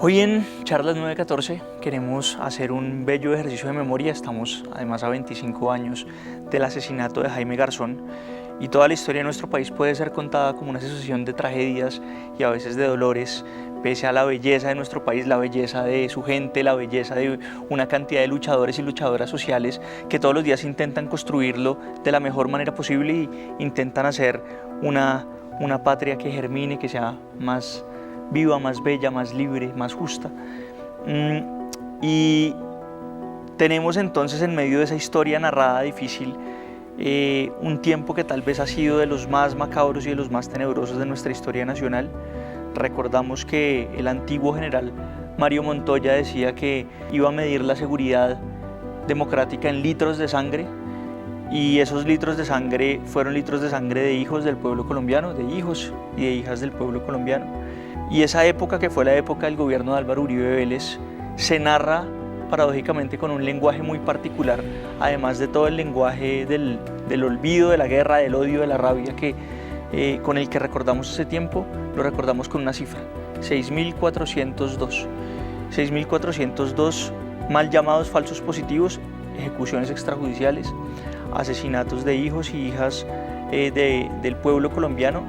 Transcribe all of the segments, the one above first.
Hoy en Charlas 914 queremos hacer un bello ejercicio de memoria. Estamos además a 25 años del asesinato de Jaime Garzón y toda la historia de nuestro país puede ser contada como una sucesión de tragedias y a veces de dolores, pese a la belleza de nuestro país, la belleza de su gente, la belleza de una cantidad de luchadores y luchadoras sociales que todos los días intentan construirlo de la mejor manera posible y intentan hacer una patria que germine, que sea más viva, más bella, más libre, más justa. Y tenemos entonces en medio de esa historia narrada difícil un tiempo que tal vez ha sido de los más macabros y de los más tenebrosos de nuestra historia nacional. Recordamos que el antiguo general Mario Montoya decía que iba a medir la seguridad democrática en litros de sangre, y esos litros de sangre fueron litros de sangre de hijos del pueblo colombiano, de hijos y de hijas del pueblo colombiano. Y esa época, que fue la época del gobierno de Álvaro Uribe Vélez, se narra paradójicamente con un lenguaje muy particular, además de todo el lenguaje del olvido, de la guerra, del odio, de la rabia con el que recordamos ese tiempo. Lo recordamos con una cifra: 6.402. 6.402 mal llamados falsos positivos, ejecuciones extrajudiciales, asesinatos de hijos y hijas del pueblo colombiano,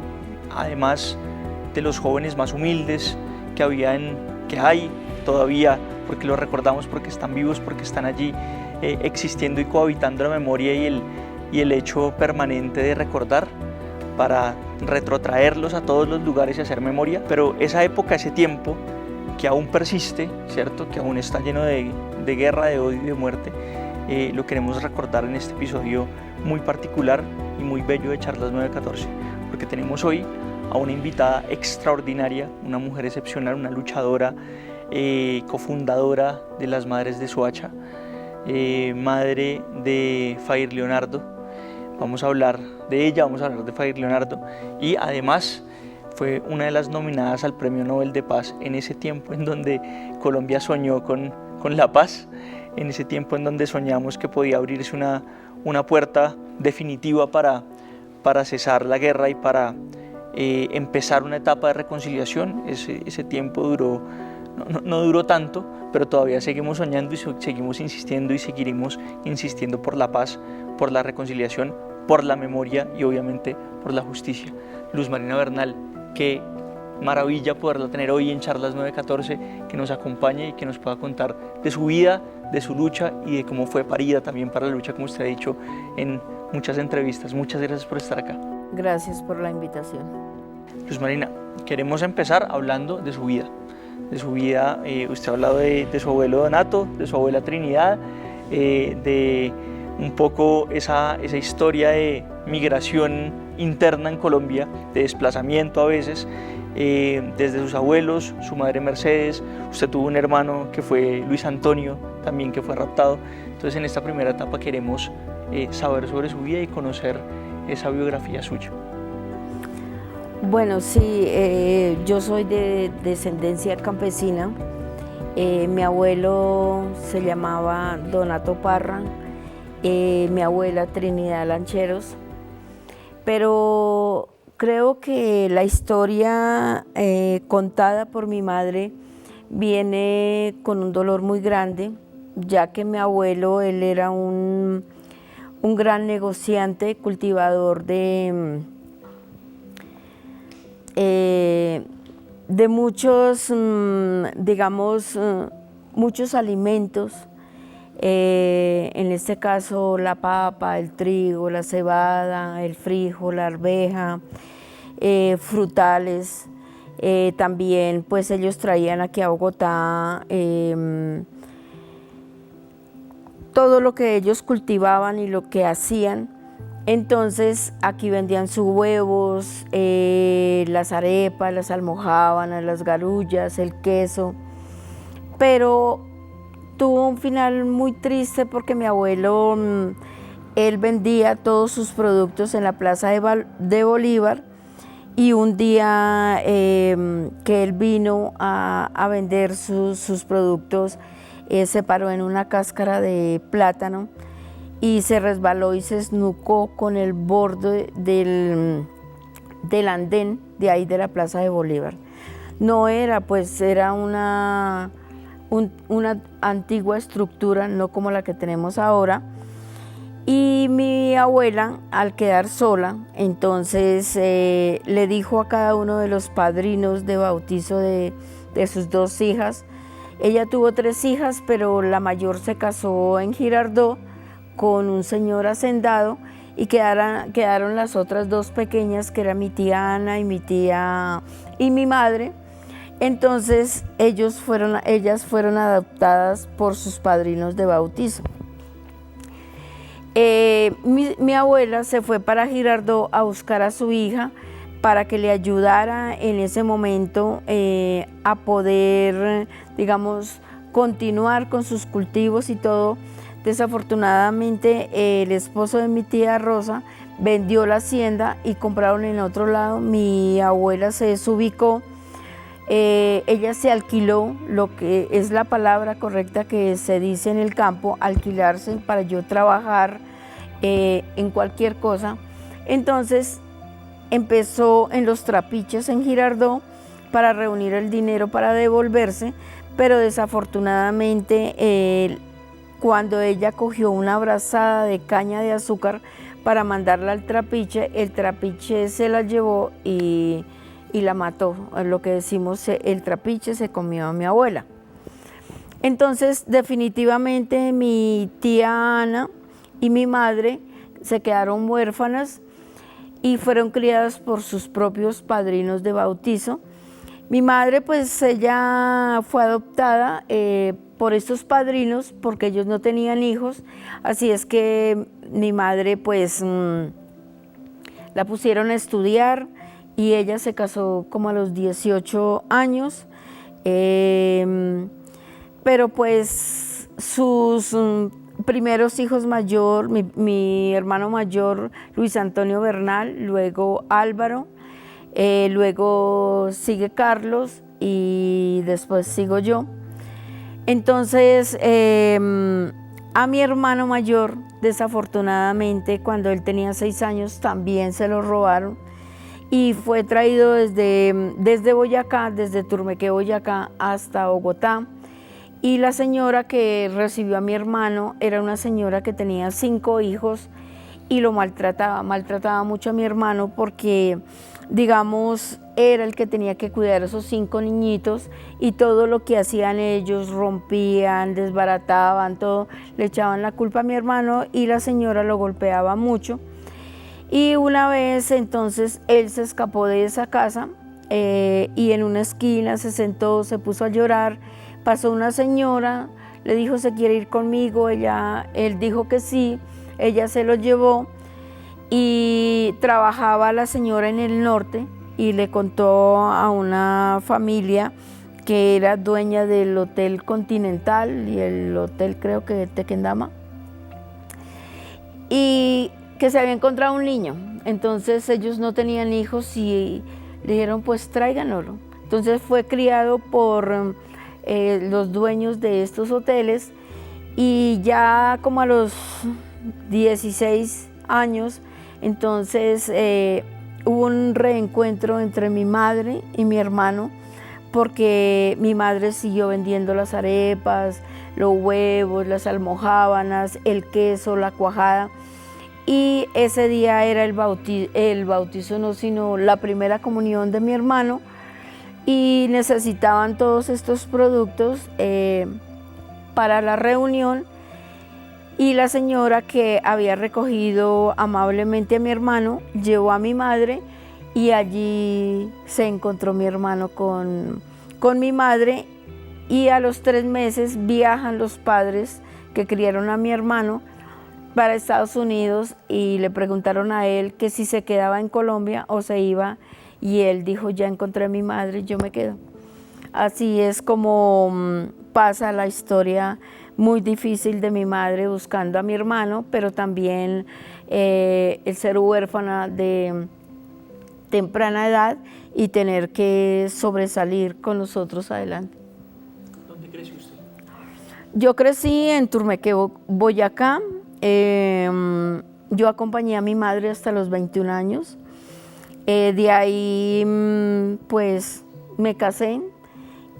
además de los jóvenes más humildes que hay todavía, porque los recordamos, porque están vivos, porque están allí existiendo y cohabitando la memoria y el hecho permanente de recordar, para retrotraerlos a todos los lugares y hacer memoria. Pero esa época, ese tiempo que aún persiste, ¿cierto?, que aún está lleno de guerra, de odio y de muerte, lo queremos recordar en este episodio muy particular y muy bello de Charlas 914, porque tenemos hoy a una invitada extraordinaria, una mujer excepcional, una luchadora, cofundadora de las Madres de Soacha, madre de Fair Leonardo. Vamos a hablar de ella, vamos a hablar de Fair Leonardo, y además fue una de las nominadas al Premio Nobel de Paz en ese tiempo en donde Colombia soñó con la paz, en ese tiempo en donde soñamos que podía abrirse una puerta definitiva para cesar la guerra y para empezar una etapa de reconciliación. Ese tiempo no duró tanto, pero todavía seguimos soñando y seguimos insistiendo y seguiremos insistiendo por la paz, por la reconciliación, por la memoria y obviamente por la justicia. Luz Marina Bernal, qué maravilla poderla tener hoy en Charlas 914, que nos acompañe y que nos pueda contar de su vida, de su lucha y de cómo fue parida también para la lucha, como usted ha dicho en muchas entrevistas. Muchas gracias por estar acá. Gracias por la invitación. Luz Marina, queremos empezar hablando de su vida. Usted ha hablado de su abuelo Donato, de su abuela Trinidad, de un poco esa historia de migración interna en Colombia, de desplazamiento a veces, desde sus abuelos, su madre Mercedes. Usted tuvo un hermano que fue Luis Antonio, también, que fue raptado. Entonces, en esta primera etapa queremos saber sobre su vida y conocer esa biografía suya. Bueno, sí, yo soy de descendencia campesina. Mi abuelo se llamaba Donato Parra, mi abuela Trinidad Lancheros, pero creo que la historia contada por mi madre viene con un dolor muy grande, ya que mi abuelo, él era un gran cultivador de muchos, digamos, muchos alimentos, en este caso la papa, el trigo, la cebada, el frijol, la arveja, frutales. También pues ellos traían aquí a Bogotá todo lo que ellos cultivaban y lo que hacían. Entonces aquí vendían sus huevos, las arepas, las almojábanas, las garullas, el queso, pero tuvo un final muy triste porque mi abuelo, él vendía todos sus productos en la plaza de Bolívar, y un día que él vino a vender sus productos, se paró en una cáscara de plátano y se resbaló y se esnucó con el borde del andén de ahí de la Plaza de Bolívar. no era, pues era una antigua estructura, no como la que tenemos ahora. Y mi abuela, al quedar sola, entonces le dijo a cada uno de los padrinos de bautizo de sus 2 hijas. Ella tuvo 3 hijas, pero la mayor se casó en Girardot con un señor hacendado y quedaron las otras 2 pequeñas, que era mi tía Ana y mi tía y mi madre. Entonces ellas fueron adoptadas por sus padrinos de bautizo. Mi abuela se fue para Girardot a buscar a su hija para que le ayudara en ese momento a poder, digamos, continuar con sus cultivos y todo. Desafortunadamente, el esposo de mi tía Rosa vendió la hacienda y compraron en otro lado. Mi abuela se desubicó, ella se alquiló, lo que es la palabra correcta que se dice en el campo, alquilarse para yo trabajar en cualquier cosa. Entonces empezó en los trapiches en Girardot para reunir el dinero para devolverse, pero desafortunadamente cuando ella cogió una brazada de caña de azúcar para mandarla al trapiche, el trapiche se la llevó y la mató. Lo que decimos, el trapiche se comió a mi abuela. Entonces, definitivamente mi tía Ana y mi madre se quedaron huérfanas y fueron criadas por sus propios padrinos de bautizo. Mi madre, pues ella fue adoptada por estos padrinos porque ellos no tenían hijos, así es que mi madre pues la pusieron a estudiar y ella se casó como a los 18 años, pero pues sus primeros hijos mayor, mi hermano mayor Luis Antonio Bernal, luego Álvaro, luego sigue Carlos y después sigo yo. Entonces a mi hermano mayor, desafortunadamente, cuando él tenía 6 años también se lo robaron y fue traído desde Boyacá, desde Turmeque, Boyacá, hasta Bogotá. Y la señora que recibió a mi hermano era una señora que tenía 5 hijos y lo maltrataba mucho a mi hermano porque, digamos, era el que tenía que cuidar a esos 5 niñitos y todo lo que hacían ellos, rompían, desbarataban, todo, le echaban la culpa a mi hermano y la señora lo golpeaba mucho. Y una vez entonces él se escapó de esa casa y en una esquina se sentó, se puso a llorar. Pasó una señora, le dijo, ¿se quiere ir conmigo? Él dijo que sí, ella se lo llevó y trabajaba la señora en el norte y le contó a una familia que era dueña del Hotel Continental y el hotel, creo que Tequendama, y que se había encontrado un niño. Entonces ellos no tenían hijos y le dijeron, pues tráiganoslo. Entonces fue criado por los dueños de estos hoteles y ya como a los 16 años, entonces hubo un reencuentro entre mi madre y mi hermano porque mi madre siguió vendiendo las arepas, los huevos, las almojábanas, el queso, la cuajada. Y ese día era el bautizo no, sino la primera comunión de mi hermano y necesitaban todos estos productos para la reunión y la señora que había recogido amablemente a mi hermano llevó a mi madre y allí se encontró mi hermano con mi madre y a los 3 meses viajan los padres que criaron a mi hermano para Estados Unidos y le preguntaron a él que si se quedaba en Colombia o se iba y él dijo, ya encontré a mi madre, yo me quedo. Así es como pasa la historia muy difícil de mi madre buscando a mi hermano, pero también el ser huérfana de temprana edad y tener que sobresalir con nosotros adelante. ¿Dónde creció usted? Yo crecí en Turmeque, Boyacá. Yo acompañé a mi madre hasta los 21 años. De ahí, pues, me casé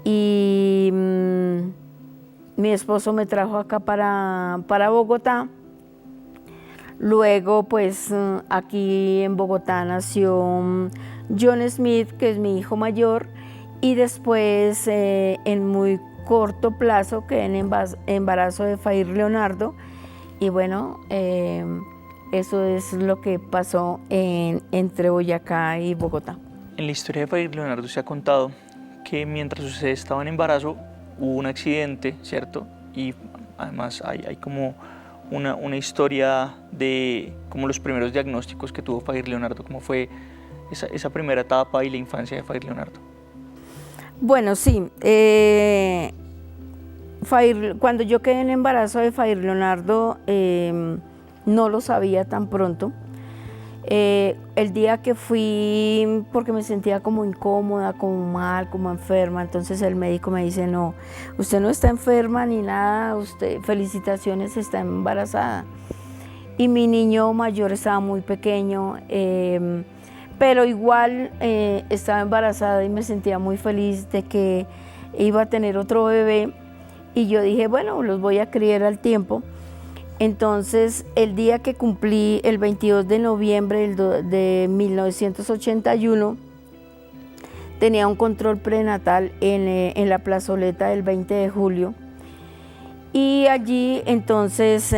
y mi esposo me trajo acá para Bogotá. Luego, pues aquí en Bogotá nació John Smith, que es mi hijo mayor, y después en muy corto plazo quedé en embarazo de Fair Leonardo, y bueno, eso es lo que pasó entre Boyacá y Bogotá. En la historia de Fair Leonardo se ha contado que mientras ustedes estaban en embarazo hubo un accidente, ¿cierto? Y además hay como una historia de como los primeros diagnósticos que tuvo Fair Leonardo. ¿Cómo fue esa primera etapa y la infancia de Fair Leonardo? Bueno, sí. Cuando yo quedé en embarazo de Fair Leonardo, no lo sabía tan pronto. El día que fui, porque me sentía como incómoda, como mal, como enferma, entonces el médico me dice, no, usted no está enferma ni nada, usted, felicitaciones, está embarazada. Y mi niño mayor estaba muy pequeño, pero igual estaba embarazada y me sentía muy feliz de que iba a tener otro bebé, y yo dije, bueno, los voy a criar al tiempo. Entonces, el día que cumplí, el 22 de noviembre de 1981, tenía un control prenatal en la plazoleta del 20 de julio. Y allí, entonces,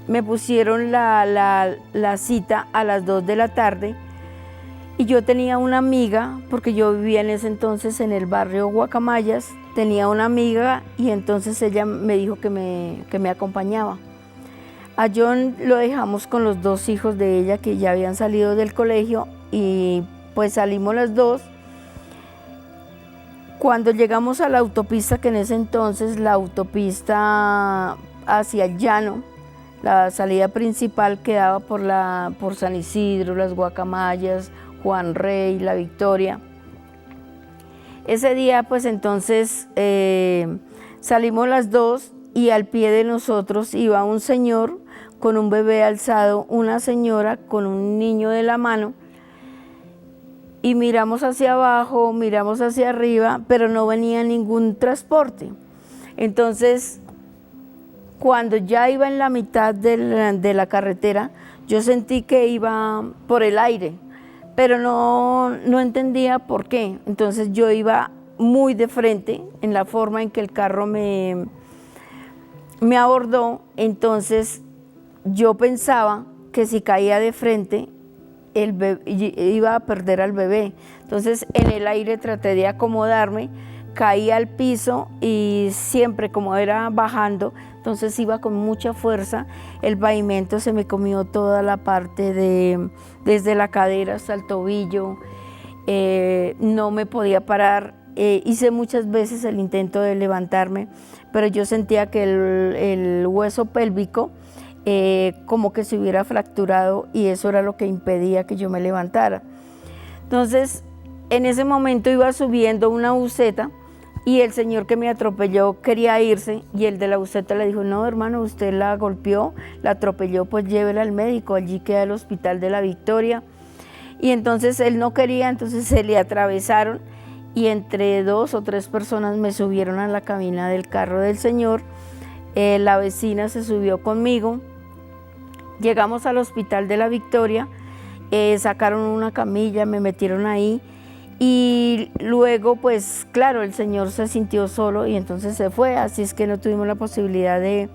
me pusieron la cita a las 2 de la tarde. Y yo tenía una amiga, porque yo vivía en ese entonces en el barrio Guacamayas, tenía una amiga y entonces ella me dijo que me acompañaba. A John lo dejamos con los dos hijos de ella que ya habían salido del colegio, y pues salimos las dos. Cuando llegamos a la autopista, que en ese entonces la autopista hacia el llano, la salida principal quedaba por San Isidro, Las Guacamayas, Juan Rey, La Victoria. Ese día, pues entonces salimos las dos, y al pie de nosotros iba un señor con un bebé alzado, una señora con un niño de la mano, y miramos hacia abajo, miramos hacia arriba, pero no venía ningún transporte. Entonces, cuando ya iba en la mitad de la carretera, yo sentí que iba por el aire, pero no entendía por qué. Entonces yo iba muy de frente en la forma en que el carro me abordó. Entonces yo pensaba que si caía de frente, iba a perder al bebé. Entonces en el aire traté de acomodarme, caí al piso, y siempre como era bajando, entonces iba con mucha fuerza, el pavimento se me comió toda la parte desde la cadera hasta el tobillo, no me podía parar, hice muchas veces el intento de levantarme, pero yo sentía que el hueso pélvico como que se hubiera fracturado, y eso era lo que impedía que yo me levantara. Entonces, en ese momento iba subiendo una buseta, y el señor que me atropelló quería irse, y el de la buseta le dijo, no, hermano, usted la golpeó, la atropelló, pues llévela al médico, allí queda el hospital de La Victoria. Y entonces él no quería, entonces se le atravesaron, y entre 2 o 3 personas me subieron a la cabina del carro del señor. La vecina se subió conmigo, llegamos al hospital de La Victoria, sacaron una camilla, me metieron ahí, y luego, pues claro, el señor se sintió solo y entonces se fue, así es que no tuvimos la posibilidad de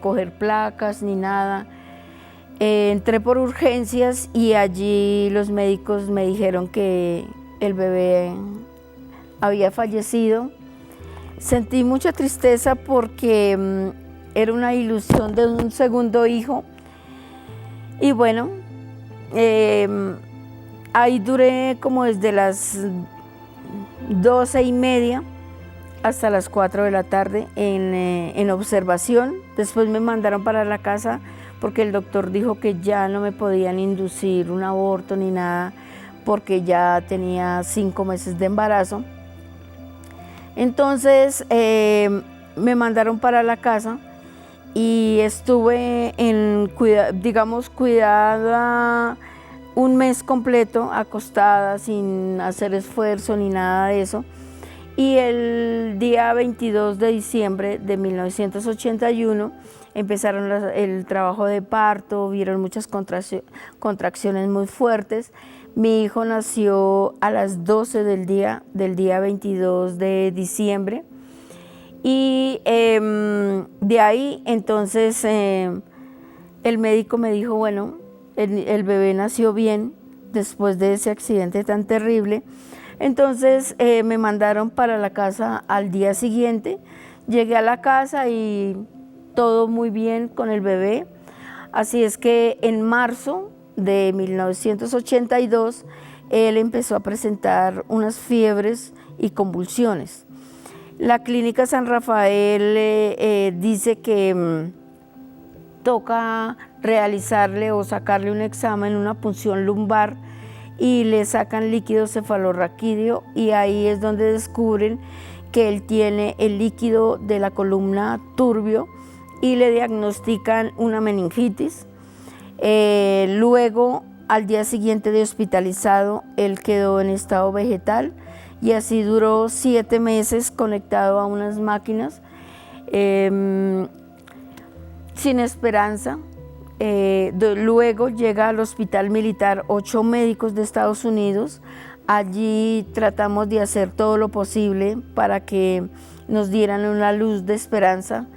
coger placas ni nada. Entré por urgencias, y allí los médicos me dijeron que el bebé había fallecido. Sentí mucha tristeza porque era una ilusión de un segundo hijo, y bueno, ahí duré como desde las 12:30 hasta las 4 de la tarde en observación. Después me mandaron para la casa porque el doctor dijo que ya no me podían inducir un aborto ni nada, porque ya tenía 5 meses de embarazo. Entonces me mandaron para la casa y estuve cuidada un mes completo acostada sin hacer esfuerzo ni nada de eso. Y el día 22 de diciembre de 1981 empezaron el trabajo de parto, vieron muchas contracciones muy fuertes. Mi hijo nació a las 12 del día 22 de diciembre. Y de ahí entonces el médico me dijo, bueno, el bebé nació bien después de ese accidente tan terrible. Entonces me mandaron para la casa al día siguiente. Llegué a la casa y todo muy bien con el bebé. Así es que en marzo de 1982 él empezó a presentar unas fiebres y convulsiones. La Clínica San Rafael dice que toca realizarle o sacarle un examen, una punción lumbar, y le sacan líquido cefalorraquídeo, y ahí es donde descubren que él tiene el líquido de la columna turbio y le diagnostican una meningitis. Luego, al día siguiente de hospitalizado, él quedó en estado vegetal y así duró 7 meses conectado a unas máquinas sin esperanza. Luego llega al Hospital Militar 8 médicos de Estados Unidos. Allí tratamos de hacer todo lo posible para que nos dieran una luz de esperanza,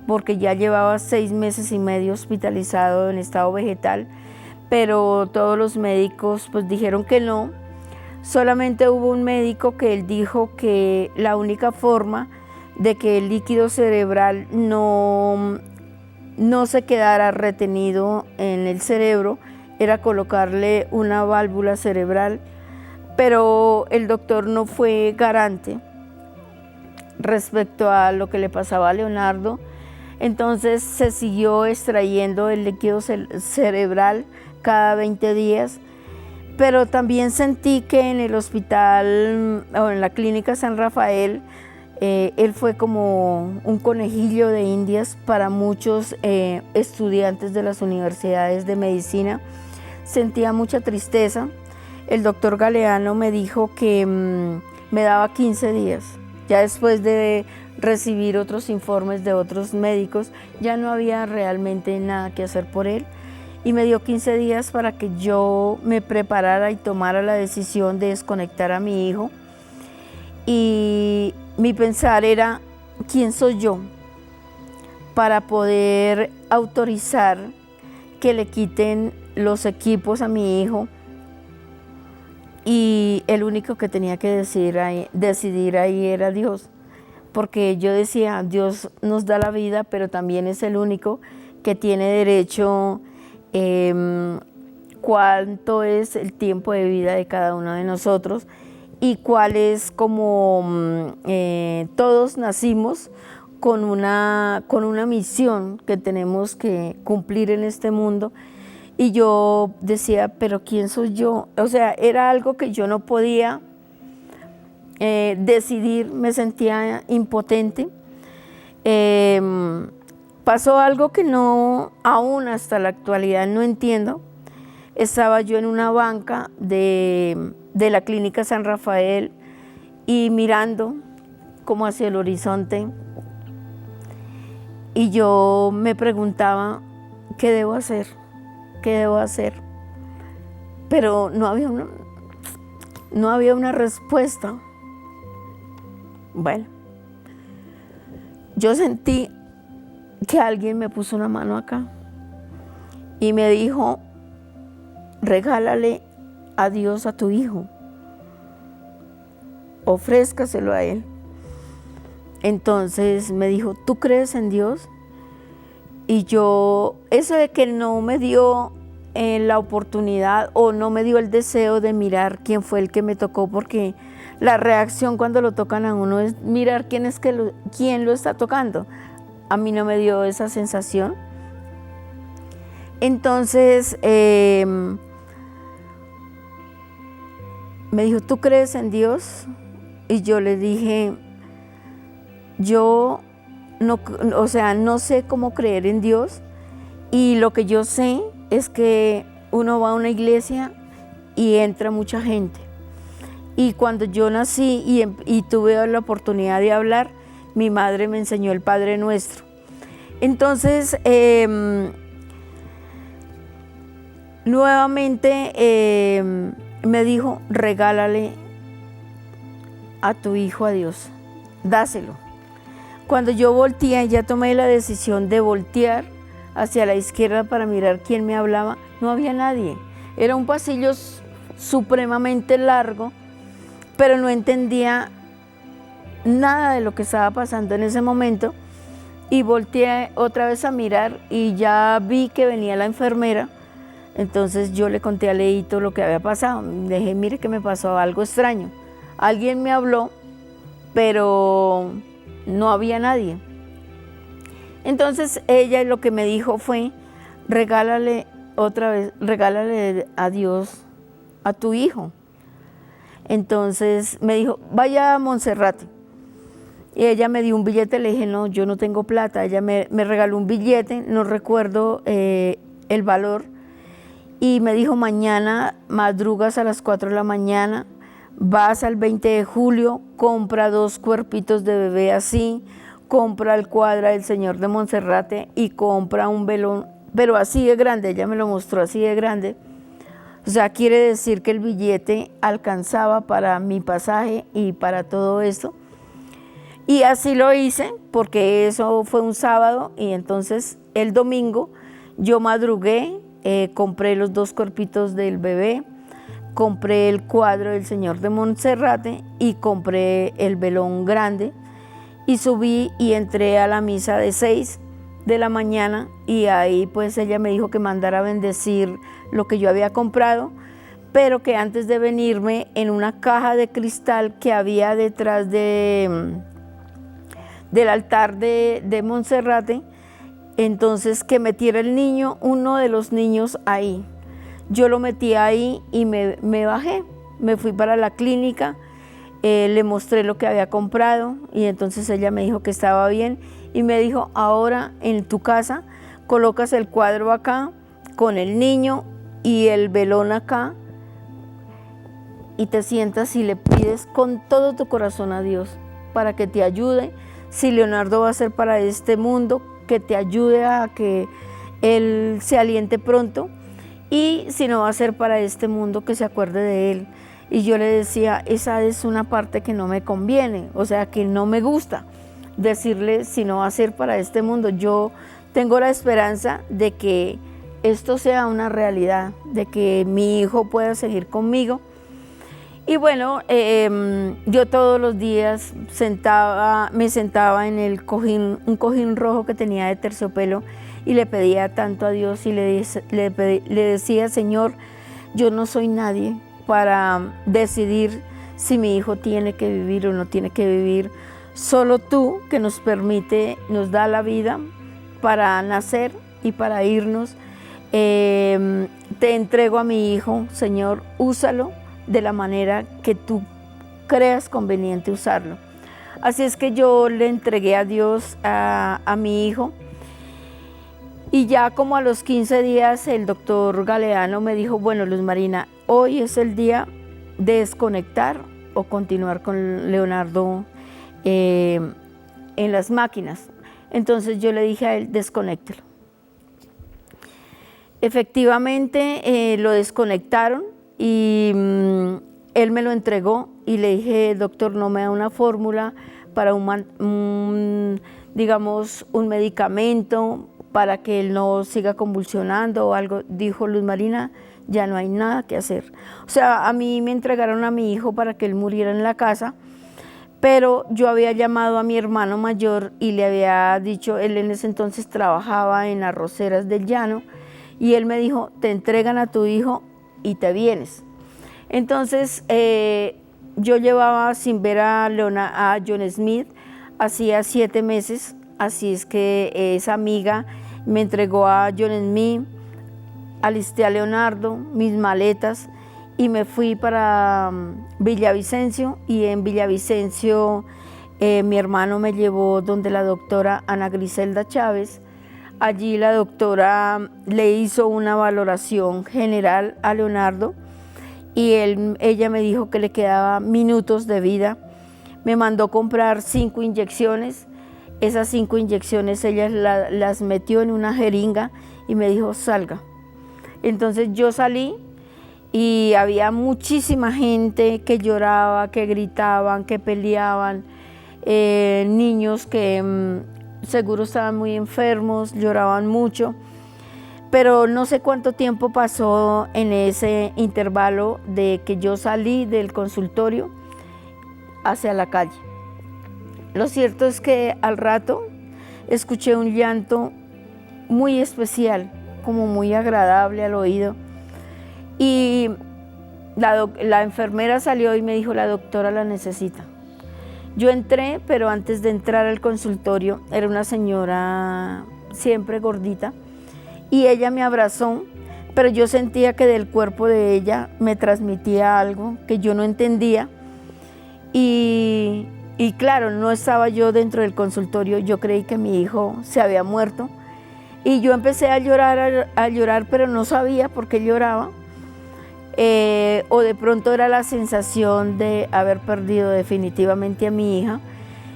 porque ya llevaba 6 meses y medio hospitalizado en estado vegetal, pero todos los médicos pues dijeron que no. Solamente hubo un médico que él dijo que la única forma de que el líquido cerebral no se quedara retenido en el cerebro era colocarle una válvula cerebral, pero el doctor no fue garante respecto a lo que le pasaba a Leonardo. Entonces se siguió extrayendo el líquido cerebral cada 20 días, pero también sentí que en el hospital o en la Clínica San Rafael él fue como un conejillo de indias para muchos estudiantes de las universidades de medicina. Sentía mucha tristeza. El doctor Galeano me dijo que me daba 15 días. Ya después de recibir otros informes de otros médicos, ya no había realmente nada que hacer por él. Y me dio 15 días para que yo me preparara y tomara la decisión de desconectar a mi hijo. Y mi pensar era, ¿quién soy yo para poder autorizar que le quiten los equipos a mi hijo? Y el único que tenía que decidir ahí era Dios, porque yo decía, Dios nos da la vida, pero también es el único que tiene derecho cuánto es el tiempo de vida de cada uno de nosotros, y cuál es como todos nacimos con una misión que tenemos que cumplir en este mundo. Y yo decía, pero ¿quién soy yo? O sea, era algo que yo no podía decidir, me sentía impotente. Pasó algo que no, aún hasta la actualidad no entiendo. Estaba yo en una banca de la Clínica San Rafael y mirando como hacia el horizonte, y yo me preguntaba, ¿qué debo hacer? ¿Qué debo hacer? Pero no había una respuesta. Bueno, yo sentí que alguien me puso una mano acá y me dijo, regálale a Dios a tu hijo, ofrézcaselo a él. Entonces me dijo, ¿tú crees en Dios? Y yo, eso de que no me dio la oportunidad o no me dio el deseo de mirar quién fue el que me tocó, porque la reacción cuando lo tocan a uno es mirar quién lo está tocando. A mí no me dio esa sensación. Entonces me dijo, ¿tú crees en Dios? Y yo le dije, yo no sé cómo creer en Dios, y lo que yo sé es que uno va a una iglesia y entra mucha gente. Y cuando yo nací y tuve la oportunidad de hablar, mi madre me enseñó el Padre Nuestro. Entonces, nuevamente me dijo, regálale a tu hijo a Dios, dáselo. Cuando yo volteé, ya tomé la decisión de voltear hacia la izquierda para mirar quién me hablaba, no había nadie. Era un pasillo supremamente largo, pero no entendía nada de lo que estaba pasando en ese momento, y volteé otra vez a mirar y ya vi que venía la enfermera. Entonces yo le conté a Leito lo que había pasado. Le dije, mire que me pasó algo extraño. Alguien me habló, pero no había nadie. Entonces ella lo que me dijo fue, regálale otra vez, regálale a Dios a tu hijo. Entonces me dijo, vaya a Monserrate. Y ella me dio un billete, le dije, no, yo no tengo plata. Ella me regaló un billete, no recuerdo el valor, y me dijo, mañana madrugas a las 4 de la mañana, vas al 20 de julio, compra 2 cuerpitos de bebé así, compra el cuadro del Señor de Monserrate y compra un velón, pero así de grande, ella me lo mostró así de grande. O sea, quiere decir que el billete alcanzaba para mi pasaje y para todo esto. Y así lo hice, porque eso fue un sábado, y entonces el domingo yo madrugué, compré los 2 cuerpitos del bebé, compré el cuadro del Señor de Monserrate y compré el velón grande, y subí y entré a la misa de 6 de la mañana, y ahí pues ella me dijo que mandara a bendecir lo que yo había comprado, pero que antes de venirme, en una caja de cristal que había detrás del altar de Monserrate, entonces que metiera el niño, uno de los niños ahí. Yo lo metí ahí y me bajé, me fui para la clínica, le mostré lo que había comprado, y entonces ella me dijo que estaba bien, y me dijo, ahora en tu casa colocas el cuadro acá con el niño y el velón acá, y te sientas y le pides con todo tu corazón a Dios para que te ayude. Si Leonardo va a ser para este mundo, que te ayude a que él se aliente pronto, y si no va a ser para este mundo, que se acuerde de él. Y yo le decía, esa es una parte que no me conviene, o sea, que no me gusta decirle si no va a ser para este mundo. Yo tengo la esperanza de que esto sea una realidad, de que mi hijo pueda seguir conmigo. Y bueno, yo todos los días me sentaba en el cojín, un cojín rojo que tenía de terciopelo, y le pedía tanto a Dios, y le decía, Señor, yo no soy nadie para decidir si mi hijo tiene que vivir o no tiene que vivir. Solo tú, que nos nos da la vida para nacer y para irnos. Te entrego a mi hijo, Señor, úsalo de la manera que tú creas conveniente usarlo. Así es que yo le entregué a Dios a mi hijo, y ya como a los 15 días el doctor Galeano me dijo, bueno, Luz Marina, hoy es el día de desconectar o continuar con Leonardo en las máquinas. Entonces yo le dije a él, desconéctelo. Efectivamente lo desconectaron, y él me lo entregó, y le dije, doctor, no me da una fórmula para digamos, un medicamento para que él no siga convulsionando o algo. Dijo, Luz Marina, ya no hay nada que hacer. O sea, a mí me entregaron a mi hijo para que él muriera en la casa, pero yo había llamado a mi hermano mayor y le había dicho, él en ese entonces trabajaba en Arroceras del Llano, y él me dijo, te entregan a tu hijo y te vienes. Entonces yo llevaba sin ver a John Smith hacía 7 meses, así es que esa amiga me entregó a John Smith, alisté a Leonardo, mis maletas, y me fui para Villavicencio, y en Villavicencio mi hermano me llevó donde la doctora Ana Griselda Chávez Allí la doctora le hizo una valoración general a Leonardo y ella me dijo que le quedaba minutos de vida. Me mandó comprar 5 inyecciones. Esas 5 inyecciones ella las metió en una jeringa y me dijo, salga. Entonces yo salí y había muchísima gente que lloraba, que gritaban, que peleaban, niños que seguro estaban muy enfermos, lloraban mucho, pero no sé cuánto tiempo pasó en ese intervalo de que yo salí del consultorio hacia la calle. Lo cierto es que al rato escuché un llanto muy especial, como muy agradable al oído, y la enfermera salió y me dijo, la doctora la necesita. Yo entré, pero antes de entrar al consultorio, era una señora siempre gordita, y ella me abrazó, pero yo sentía que del cuerpo de ella me transmitía algo que yo no entendía, y claro, no estaba yo dentro del consultorio, yo creí que mi hijo se había muerto, y yo empecé a llorar, pero no sabía por qué lloraba, o de pronto era la sensación de haber perdido definitivamente a mi hija.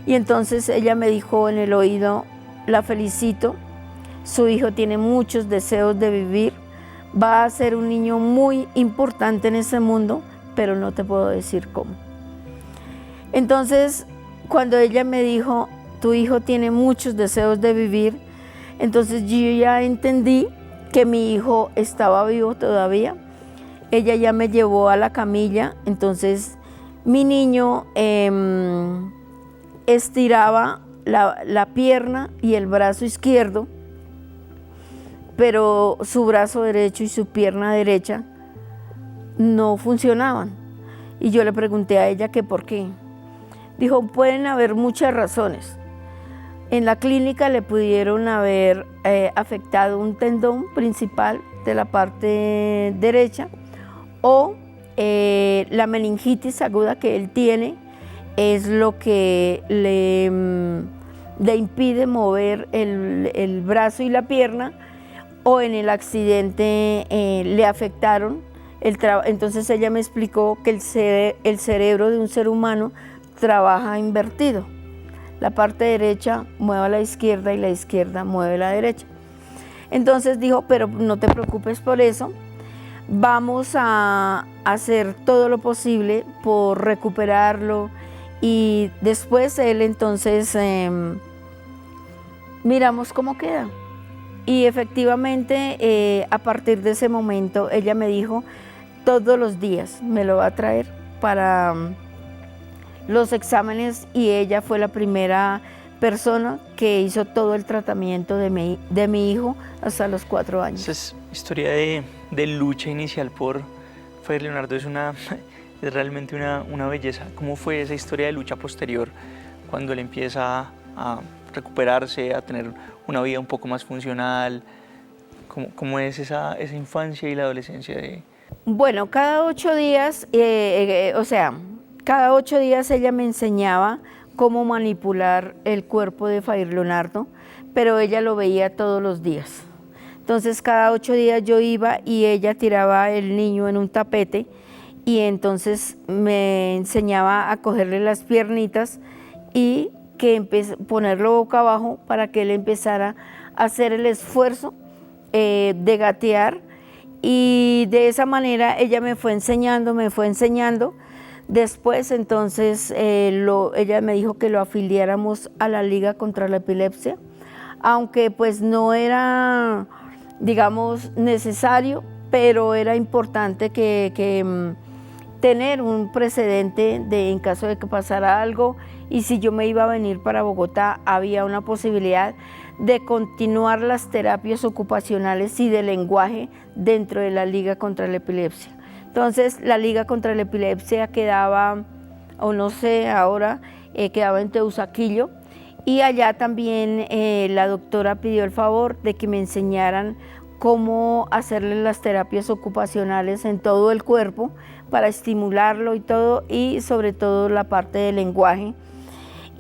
Y entonces ella me dijo en el oído, la felicito, su hijo tiene muchos deseos de vivir, va a ser un niño muy importante en este mundo, pero no te puedo decir cómo. Entonces, cuando ella me dijo, tu hijo tiene muchos deseos de vivir, entonces yo ya entendí que mi hijo estaba vivo todavía. Ella ya me llevó a la camilla, entonces mi niño estiraba la pierna y el brazo izquierdo, pero su brazo derecho y su pierna derecha no funcionaban. Y yo le pregunté a ella que por qué. Dijo, pueden haber muchas razones. En la clínica le pudieron haber afectado un tendón principal de la parte derecha, o la meningitis aguda que él tiene es lo que le impide mover el brazo y la pierna, o en el accidente le afectaron. Entonces ella me explicó que el cerebro de un ser humano trabaja invertido. La parte derecha mueve a la izquierda y la izquierda mueve a la derecha. Entonces dijo, pero no te preocupes por eso, vamos a hacer todo lo posible por recuperarlo, y después él entonces miramos cómo queda. Y efectivamente a partir de ese momento ella me dijo, todos los días me lo va a traer para los exámenes, y ella fue la primera persona que hizo todo el tratamiento de mi hijo hasta los 4 años. Esa es historia de lucha inicial por Fair Leonardo, es realmente una belleza. ¿Cómo fue esa historia de lucha posterior cuando él empieza a recuperarse, a tener una vida un poco más funcional? ¿Cómo es esa infancia y la adolescencia de...? Bueno, cada 8 días, cada 8 días ella me enseñaba cómo manipular el cuerpo de Fair Leonardo, pero ella lo veía todos los días. Entonces cada 8 días yo iba y ella tiraba el niño en un tapete, y entonces me enseñaba a cogerle las piernitas y ponerlo boca abajo para que él empezara a hacer el esfuerzo de gatear, y de esa manera ella me fue enseñando. Después entonces ella me dijo que lo afiliáramos a la Liga contra la Epilepsia, aunque pues no era, digamos, necesario, pero era importante que tener un precedente en caso de que pasara algo, y si yo me iba a venir para Bogotá había una posibilidad de continuar las terapias ocupacionales y de lenguaje dentro de la Liga contra la Epilepsia. Entonces la Liga contra la Epilepsia quedaba, o no sé ahora, quedaba en Teusaquillo, y allá también la doctora pidió el favor de que me enseñaran cómo hacerle las terapias ocupacionales en todo el cuerpo para estimularlo y todo, y sobre todo la parte del lenguaje.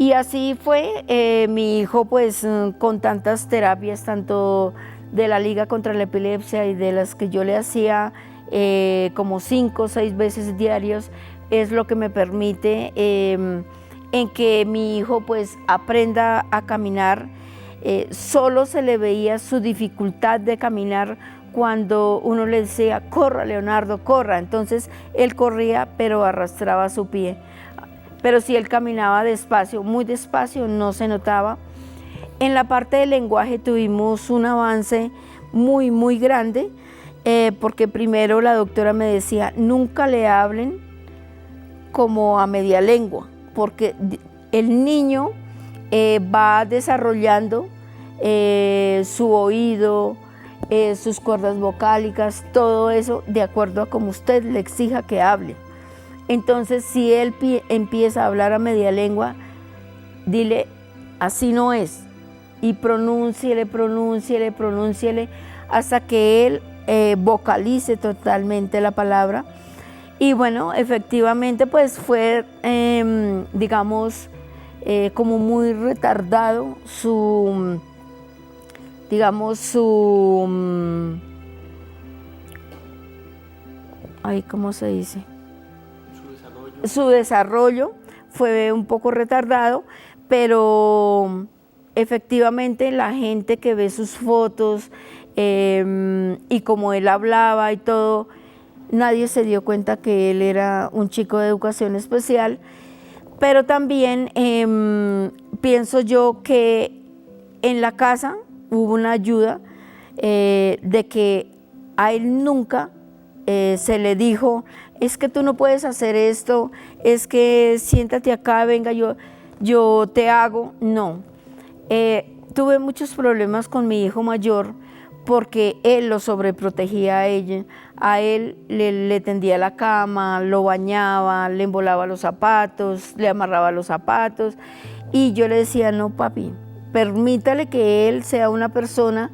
Y así fue, mi hijo pues con tantas terapias, tanto de la Liga contra la Epilepsia y de las que yo le hacía como 5 o 6 veces diarios, es lo que me permite en que mi hijo pues aprenda a caminar. Solo se le veía su dificultad de caminar cuando uno le decía, corra Leonardo, corra. Entonces él corría pero arrastraba su pie. Pero si él caminaba despacio, muy despacio, no se notaba. En la parte del lenguaje tuvimos un avance muy grande, porque primero la doctora me decía, nunca le hablen como a media lengua, porque el niño va desarrollando su oído, sus cuerdas vocálicas, todo eso de acuerdo a como usted le exija que hable. Entonces, si él empieza a hablar a media lengua, dile, así no es, y pronúnciele, hasta que él vocalice totalmente la palabra. Y bueno, efectivamente, pues fue, digamos, como muy retardado su, digamos, ¿cómo se dice? Su desarrollo fue un poco retardado, pero efectivamente la gente que ve sus fotos y como él hablaba y todo, nadie se dio cuenta que él era un chico de educación especial, pero también pienso yo que en la casa hubo una ayuda de que a él nunca se le dijo, es que tú no puedes hacer esto, es que siéntate acá, venga, yo te hago. No. Tuve muchos problemas con mi hijo mayor porque él lo sobreprotegía a él le tendía la cama, lo bañaba, le embolaba los zapatos, le amarraba los zapatos, y yo le decía, no papi, permítale que él sea una persona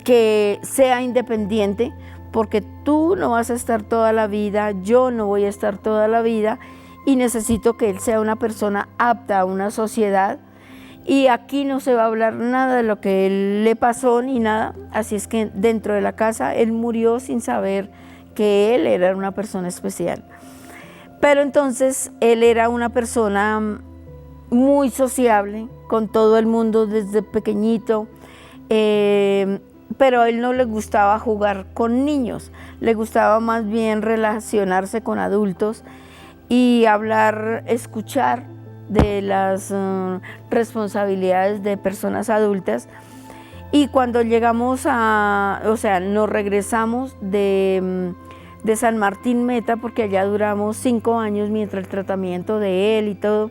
que sea independiente, porque tú no vas a estar toda la vida, yo no voy a estar toda la vida, y necesito que él sea una persona apta a una sociedad, y aquí no se va a hablar nada de lo que él le pasó ni nada. Así es que dentro de la casa él murió sin saber que él era una persona especial. Pero entonces él era una persona muy sociable con todo el mundo desde pequeñito, pero a él no le gustaba jugar con niños, le gustaba más bien relacionarse con adultos y hablar, escuchar de las responsabilidades de personas adultas. Y cuando llegamos nos regresamos de San Martín Meta, porque allá duramos 5 años mientras el tratamiento de él y todo,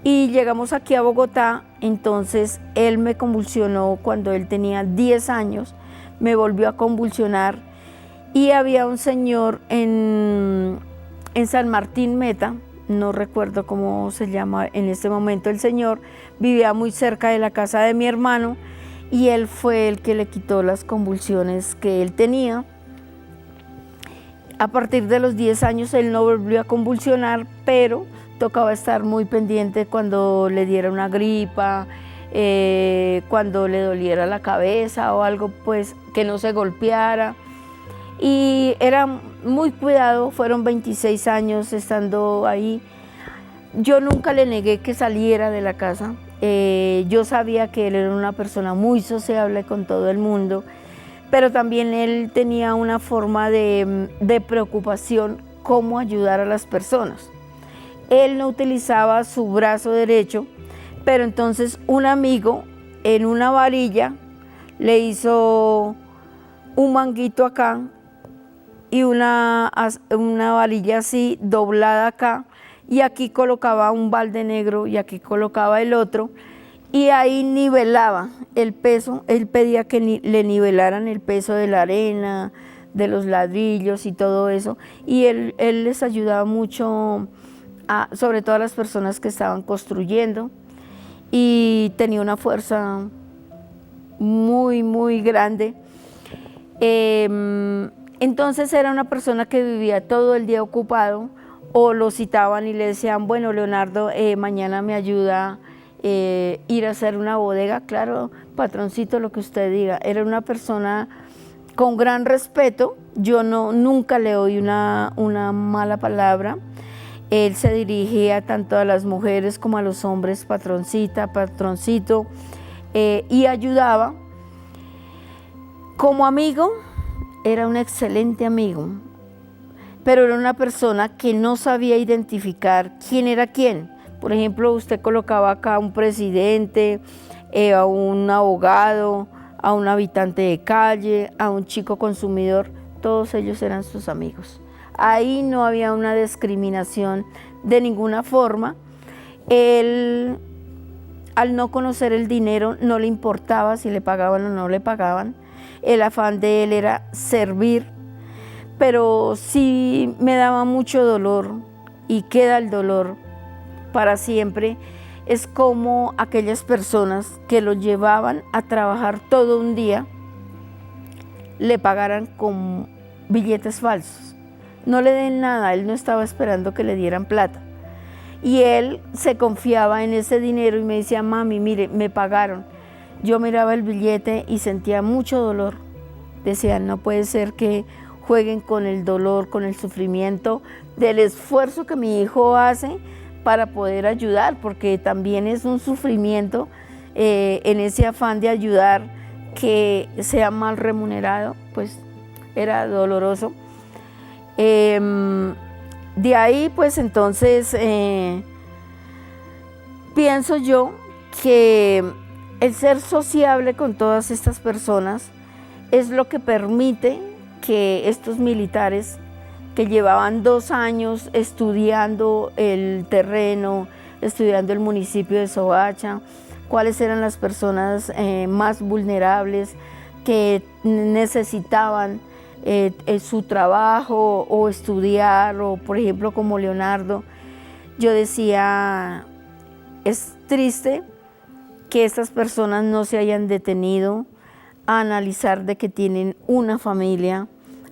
y llegamos aquí a Bogotá. Entonces él me convulsionó cuando él tenía 10 años, me volvió a convulsionar, y había un señor en San Martín Meta, no recuerdo cómo se llama en este momento el señor, vivía muy cerca de la casa de mi hermano, y él fue el que le quitó las convulsiones que él tenía. A partir de los 10 años él no volvió a convulsionar, pero tocaba estar muy pendiente cuando le diera una gripa, cuando le doliera la cabeza o algo, pues que no se golpeara. Y era muy cuidado, fueron 26 años estando ahí. Yo nunca le negué que saliera de la casa. Yo sabía que él era una persona muy sociable con todo el mundo, pero también él tenía una forma de preocupación, cómo ayudar a las personas. Él no utilizaba su brazo derecho, pero entonces un amigo en una varilla le hizo un manguito acá y una varilla así doblada acá, y aquí colocaba un balde negro y aquí colocaba el otro, y ahí nivelaba el peso. Él pedía que le nivelaran el peso de la arena, de los ladrillos y todo eso, y él les ayudaba mucho, sobre todo a las personas que estaban construyendo, y tenía una fuerza muy grande. Entonces era una persona que vivía todo el día ocupado, o lo citaban y le decían, bueno, Leonardo, mañana me ayuda ir a hacer una bodega, claro, patroncito, lo que usted diga. Era una persona con gran respeto, yo nunca le oí una mala palabra. Él se dirigía tanto a las mujeres como a los hombres, patroncita, patroncito, y ayudaba. Como amigo, era un excelente amigo, pero era una persona que no sabía identificar quién era quién. Por ejemplo, usted colocaba acá a un presidente, a un abogado, a un habitante de calle, a un chico consumidor, todos ellos eran sus amigos. Ahí no había una discriminación de ninguna forma. Él, al no conocer el dinero, no le importaba si le pagaban o no le pagaban. El afán de él era servir, pero sí me daba mucho dolor, y queda el dolor para siempre. Es como aquellas personas que lo llevaban a trabajar todo un día, le pagaran con billetes falsos. No le den nada, él no estaba esperando que le dieran plata. Y él se confiaba en ese dinero y me decía, mami, mire, me pagaron. Yo miraba el billete y sentía mucho dolor. Decía, no puede ser que jueguen con el dolor, con el sufrimiento del esfuerzo que mi hijo hace para poder ayudar, porque también es un sufrimiento en ese afán de ayudar, que sea mal remunerado, pues era doloroso. De ahí, pues entonces, pienso yo que el ser sociable con todas estas personas es lo que permite que estos militares, que llevaban 2 años estudiando el terreno, estudiando el municipio de Soacha, cuáles eran las personas más vulnerables que necesitaban su trabajo o estudiar, o por ejemplo como Leonardo. Yo decía, es triste que estas personas no se hayan detenido a analizar de que tienen una familia,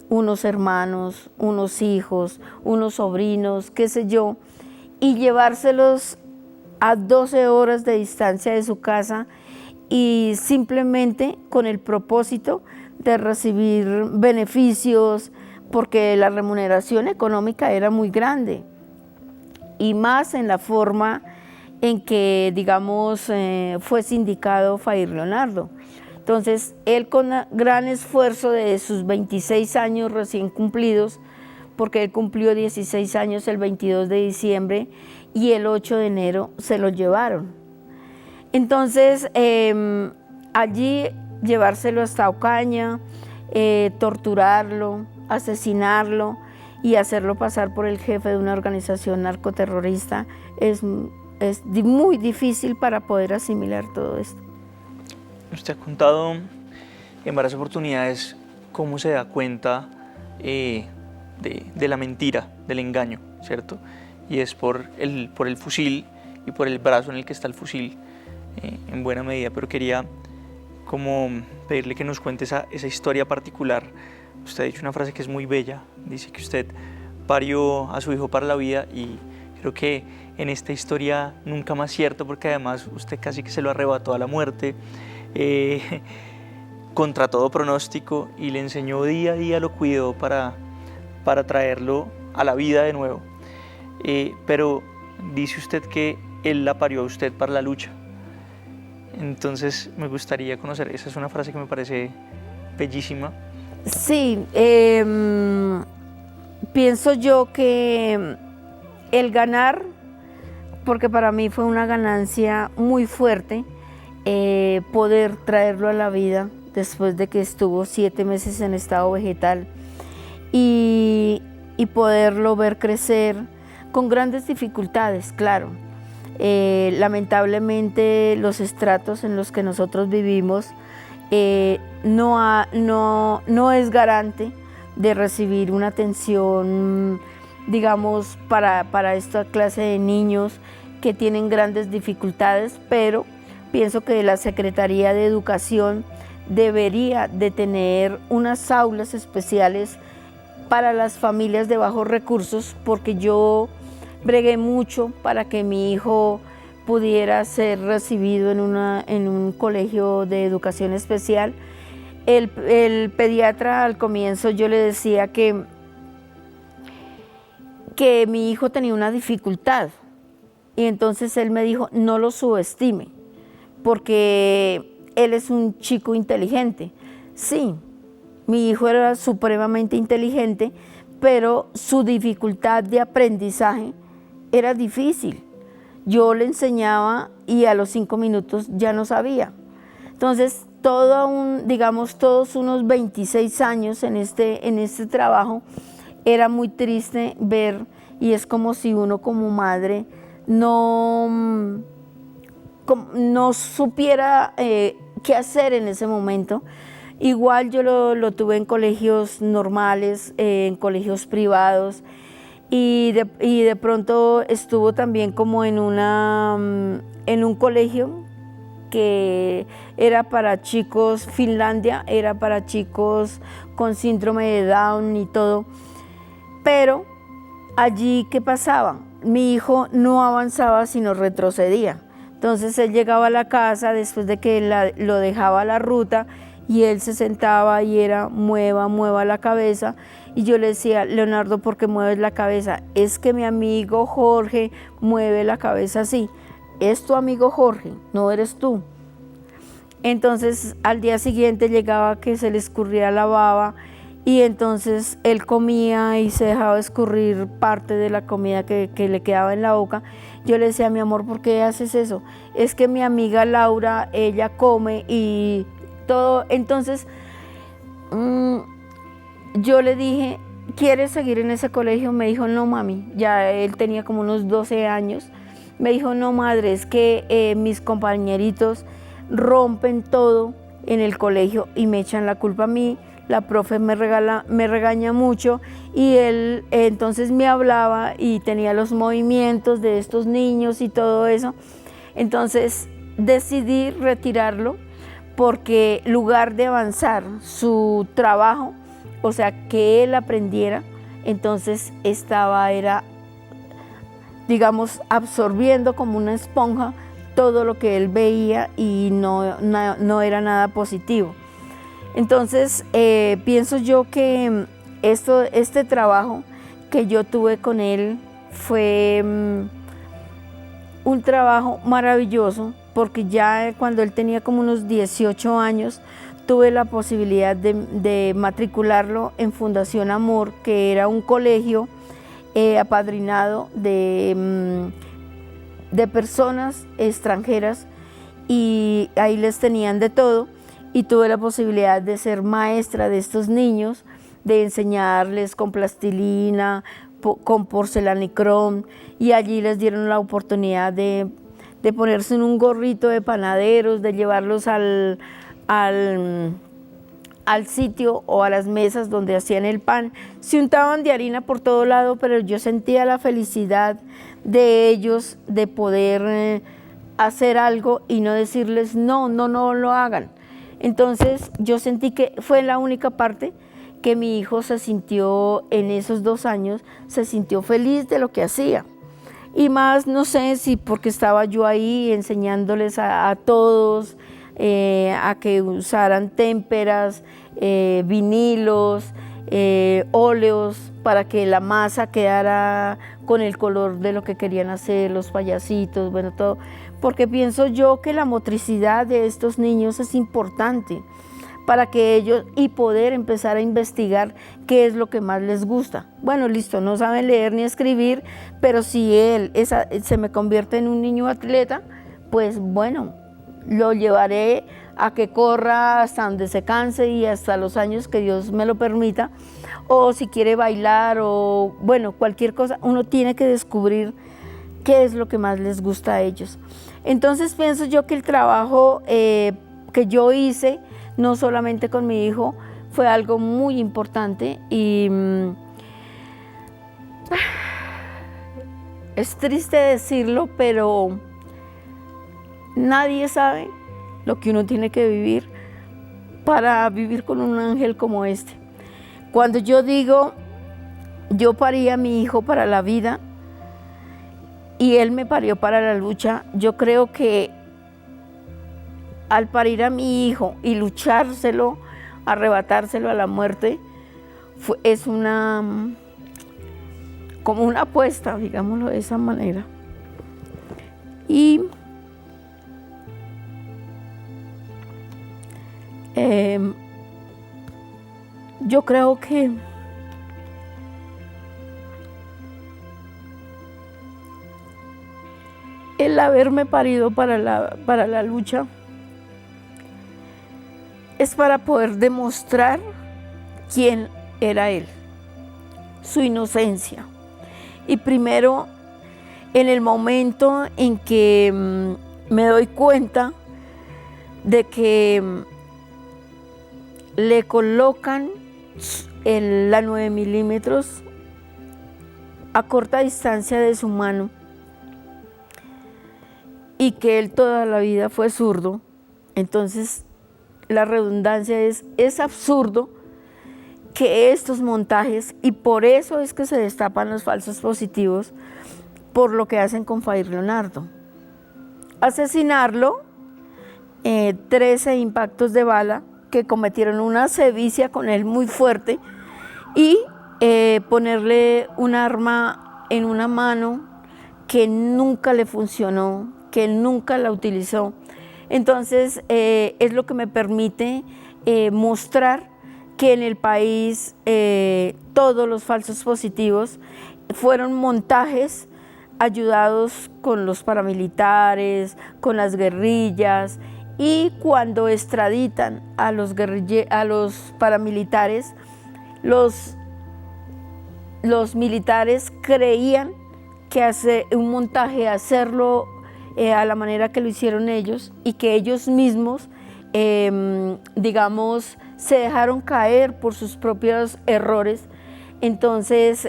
unos hermanos, unos hijos, unos sobrinos, qué sé yo, y llevárselos a 12 horas de distancia de su casa, y simplemente con el propósito de recibir beneficios, porque la remuneración económica era muy grande, y más en la forma en que, digamos, fue sindicado Fair Leonardo. Entonces, él, con gran esfuerzo de sus 26 años recién cumplidos, porque él cumplió 16 años el 22 de diciembre y el 8 de enero se lo llevaron. Entonces, allí llevárselo hasta Ocaña, torturarlo, asesinarlo y hacerlo pasar por el jefe de una organización narcoterrorista es muy difícil para poder asimilar todo esto. Usted ha contado en varias oportunidades cómo se da cuenta de la mentira, del engaño, ¿cierto? Y es por el fusil y por el brazo en el que está el fusil, en buena medida, pero quería como pedirle que nos cuente esa historia particular. Usted ha dicho una frase que es muy bella, dice que usted parió a su hijo para la vida, y creo que en esta historia nunca más cierto, porque además usted casi que se lo arrebató a la muerte, contra todo pronóstico, y le enseñó día a día, lo cuidó para traerlo a la vida de nuevo. Pero dice usted que él la parió a usted para la lucha. Entonces me gustaría conocer, esa es una frase que me parece bellísima. Sí, pienso yo que el ganar, porque para mí fue una ganancia muy fuerte, poder traerlo a la vida después de que estuvo 7 meses en estado vegetal, y poderlo ver crecer con grandes dificultades, claro. Lamentablemente los estratos en los que nosotros vivimos no es garante de recibir una atención, digamos, para esta clase de niños que tienen grandes dificultades, pero pienso que la Secretaría de Educación debería de tener unas aulas especiales para las familias de bajos recursos, porque yo bregué mucho para que mi hijo pudiera ser recibido en un colegio de educación especial. El pediatra al comienzo yo le decía que mi hijo tenía una dificultad y entonces él me dijo, no lo subestime, porque él es un chico inteligente. Sí, mi hijo era supremamente inteligente, pero su dificultad de aprendizaje era difícil. Yo le enseñaba y a los 5 minutos ya no sabía. Entonces, todos unos 26 años en este trabajo, era muy triste ver, y es como si uno como madre no supiera qué hacer en ese momento. Igual yo lo tuve en colegios normales, en colegios privados, y de pronto estuvo también como en un colegio que era para chicos, Finlandia, era para chicos con síndrome de Down y todo. Pero allí, ¿qué pasaba? Mi hijo no avanzaba, sino retrocedía. Entonces él llegaba a la casa después de que lo dejaba a la ruta y él se sentaba y era mueva la cabeza. Y yo le decía, Leonardo, ¿por qué mueves la cabeza? Es que mi amigo Jorge mueve la cabeza así. Es tu amigo Jorge, no eres tú. Entonces al día siguiente llegaba que se le escurría la baba y entonces él comía y se dejaba escurrir parte de la comida que le quedaba en la boca. Yo le decía, mi amor, ¿por qué haces eso? Es que mi amiga Laura, ella come y todo. Entonces yo le dije, ¿quieres seguir en ese colegio? Me dijo, no, mami. Ya él tenía como unos 12 años. Me dijo, no, madre, es que mis compañeritos rompen todo en el colegio y me echan la culpa a mí. La profe me regaña mucho y él entonces me hablaba y tenía los movimientos de estos niños y todo eso. Entonces decidí retirarlo porque en lugar de avanzar su trabajo, o sea, que él aprendiera, entonces era, digamos, absorbiendo como una esponja todo lo que él veía y no era nada positivo. Entonces, pienso yo que este trabajo que yo tuve con él fue un trabajo maravilloso, porque ya cuando él tenía como unos 18 años, tuve la posibilidad de matricularlo en Fundación Amor, que era un colegio apadrinado de personas extranjeras, y ahí les tenían de todo, y tuve la posibilidad de ser maestra de estos niños, de enseñarles con plastilina, con porcelanicrón, y allí les dieron la oportunidad de ponerse en un gorrito de panaderos, de llevarlos al sitio o a las mesas donde hacían el pan. Se untaban de harina por todo lado, pero yo sentía la felicidad de ellos de poder hacer algo y no decirles no lo hagan. Entonces yo sentí que fue la única parte que mi hijo se sintió en esos 2 años, se sintió feliz de lo que hacía. Y más, no sé si porque estaba yo ahí enseñándoles a todos a que usaran témperas, vinilos, óleos, para que la masa quedara con el color de lo que querían hacer, los payasitos, bueno, todo. Porque pienso yo que la motricidad de estos niños es importante para que ellos, y poder empezar a investigar qué es lo que más les gusta. Bueno, listo, no saben leer ni escribir, pero si él se me convierte en un niño atleta, pues bueno, lo llevaré a que corra hasta donde se canse y hasta los años que Dios me lo permita, o si quiere bailar o bueno, cualquier cosa, uno tiene que descubrir qué es lo que más les gusta a ellos. Entonces pienso yo que el trabajo que yo hice, no solamente con mi hijo, fue algo muy importante y es triste decirlo, pero nadie sabe lo que uno tiene que vivir para vivir con un ángel como este. Cuando yo digo, yo parí a mi hijo para la vida y él me parió para la lucha. Yo creo que al parir a mi hijo y luchárselo, arrebatárselo a la muerte, es como una apuesta, digámoslo de esa manera. Y yo creo que el haberme parido para la lucha es para poder demostrar quién era él, su inocencia. Y primero, en el momento en que me doy cuenta de que le colocan la 9 milímetros a corta distancia de su mano y que él toda la vida fue zurdo, entonces la redundancia es absurdo que estos montajes, y por eso es que se destapan los falsos positivos, por lo que hacen con Fair Leonardo. Asesinarlo, 13 impactos de bala, que cometieron una sevicia con él muy fuerte, y ponerle un arma en una mano que nunca le funcionó, que él nunca la utilizó. Entonces es lo que me permite mostrar que en el país todos los falsos positivos fueron montajes ayudados con los paramilitares, con las guerrillas, y cuando extraditan a los paramilitares, los militares creían que hacer un montaje, hacerlo a la manera que lo hicieron ellos, y que ellos mismos, digamos, se dejaron caer por sus propios errores. Entonces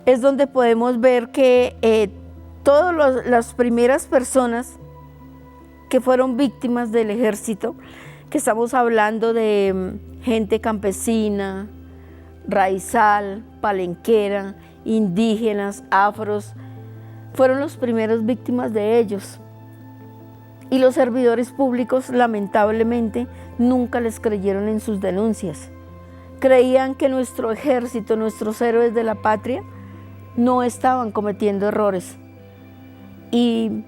es donde podemos ver que todas las primeras personas que fueron víctimas del ejército, que estamos hablando de gente campesina, raizal, palenquera, indígenas, afros, fueron los primeros víctimas de ellos. Y los servidores públicos, lamentablemente, nunca les creyeron en sus denuncias. Creían que nuestro ejército, nuestros héroes de la patria, no estaban cometiendo errores. Y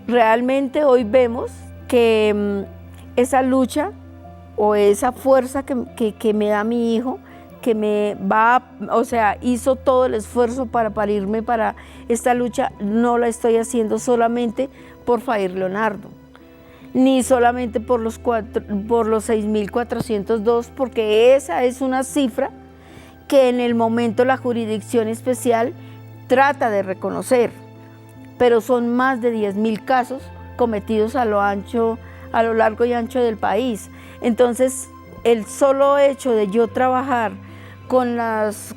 realmente hoy vemos que esa lucha o esa fuerza que me da mi hijo, que me va, o sea, hizo todo el esfuerzo para parirme para esta lucha, no la estoy haciendo solamente por Fair Leonardo, ni solamente por los 6.402, porque esa es una cifra que en el momento la Jurisdicción Especial trata de reconocer, pero son más de 10.000 casos cometidos a lo largo y ancho del país. Entonces, el solo hecho de yo trabajar con las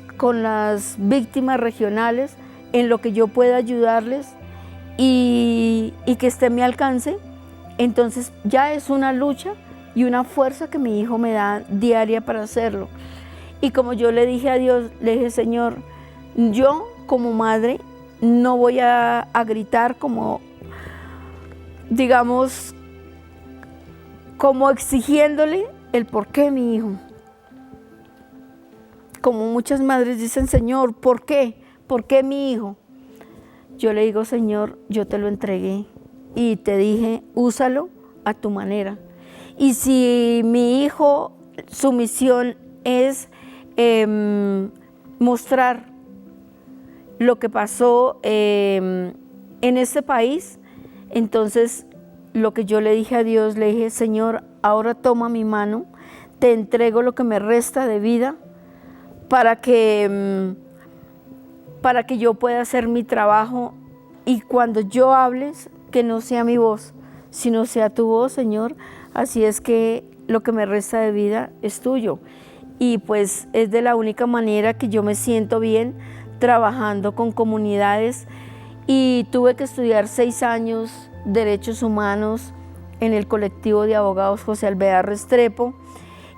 víctimas regionales, en lo que yo pueda ayudarles y que esté a mi alcance, entonces ya es una lucha y una fuerza que mi hijo me da diaria para hacerlo. Y como yo le dije a Dios, le dije: Señor, yo como madre no voy a gritar como, digamos, como exigiéndole el por qué mi hijo. Como muchas madres dicen: Señor, ¿por qué? ¿Por qué mi hijo? Yo le digo: Señor, yo te lo entregué y te dije, úsalo a tu manera. Y si mi hijo, su misión es mostrar lo que pasó en este país, entonces lo que yo le dije a Dios, le dije: Señor, ahora toma mi mano, te entrego lo que me resta de vida para que yo pueda hacer mi trabajo, y cuando yo hables, que no sea mi voz, sino sea tu voz, Señor. Así es que lo que me resta de vida es tuyo. Y pues es de la única manera que yo me siento bien, trabajando con comunidades. Y tuve que estudiar 6 años Derechos Humanos en el colectivo de abogados José Alvear Restrepo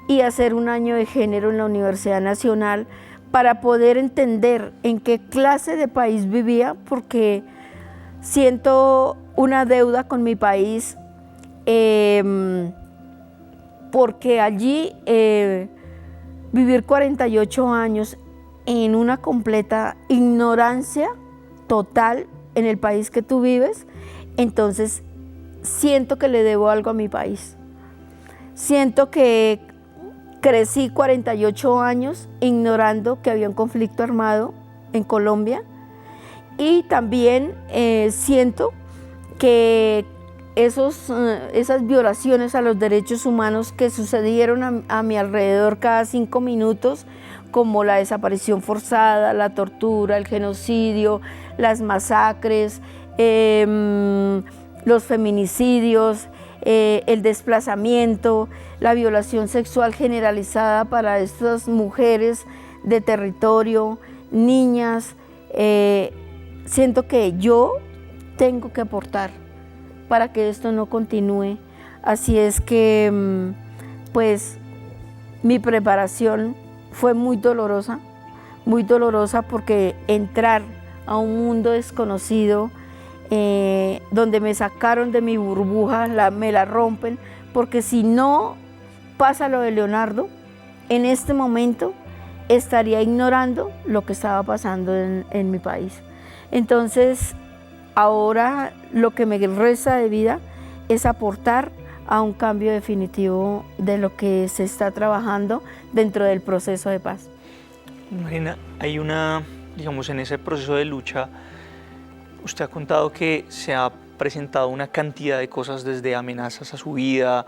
y hacer un año de género en la Universidad Nacional, para poder entender en qué clase de país vivía, porque siento una deuda con mi país, porque allí vivir 48 años en una completa ignorancia total en el país que tú vives, entonces siento que le debo algo a mi país. Siento que crecí 48 años ignorando que había un conflicto armado en Colombia, y también siento que esas violaciones a los derechos humanos que sucedieron a mi alrededor cada 5 minutos, como la desaparición forzada, la tortura, el genocidio, las masacres, los feminicidios, el desplazamiento, la violación sexual generalizada para estas mujeres de territorio, niñas, siento que yo tengo que aportar para que esto no continúe. Así es que, pues, mi preparación fue muy dolorosa porque entrar a un mundo desconocido, donde me sacaron de mi burbuja, me la rompen, porque si no pasa lo de Leonardo, en este momento estaría ignorando lo que estaba pasando en mi país. Entonces, ahora lo que me resta de vida es aportar a un cambio definitivo de lo que se está trabajando dentro del proceso de paz. Marina, hay digamos, en ese proceso de lucha, usted ha contado que se ha presentado una cantidad de cosas, desde amenazas a su vida,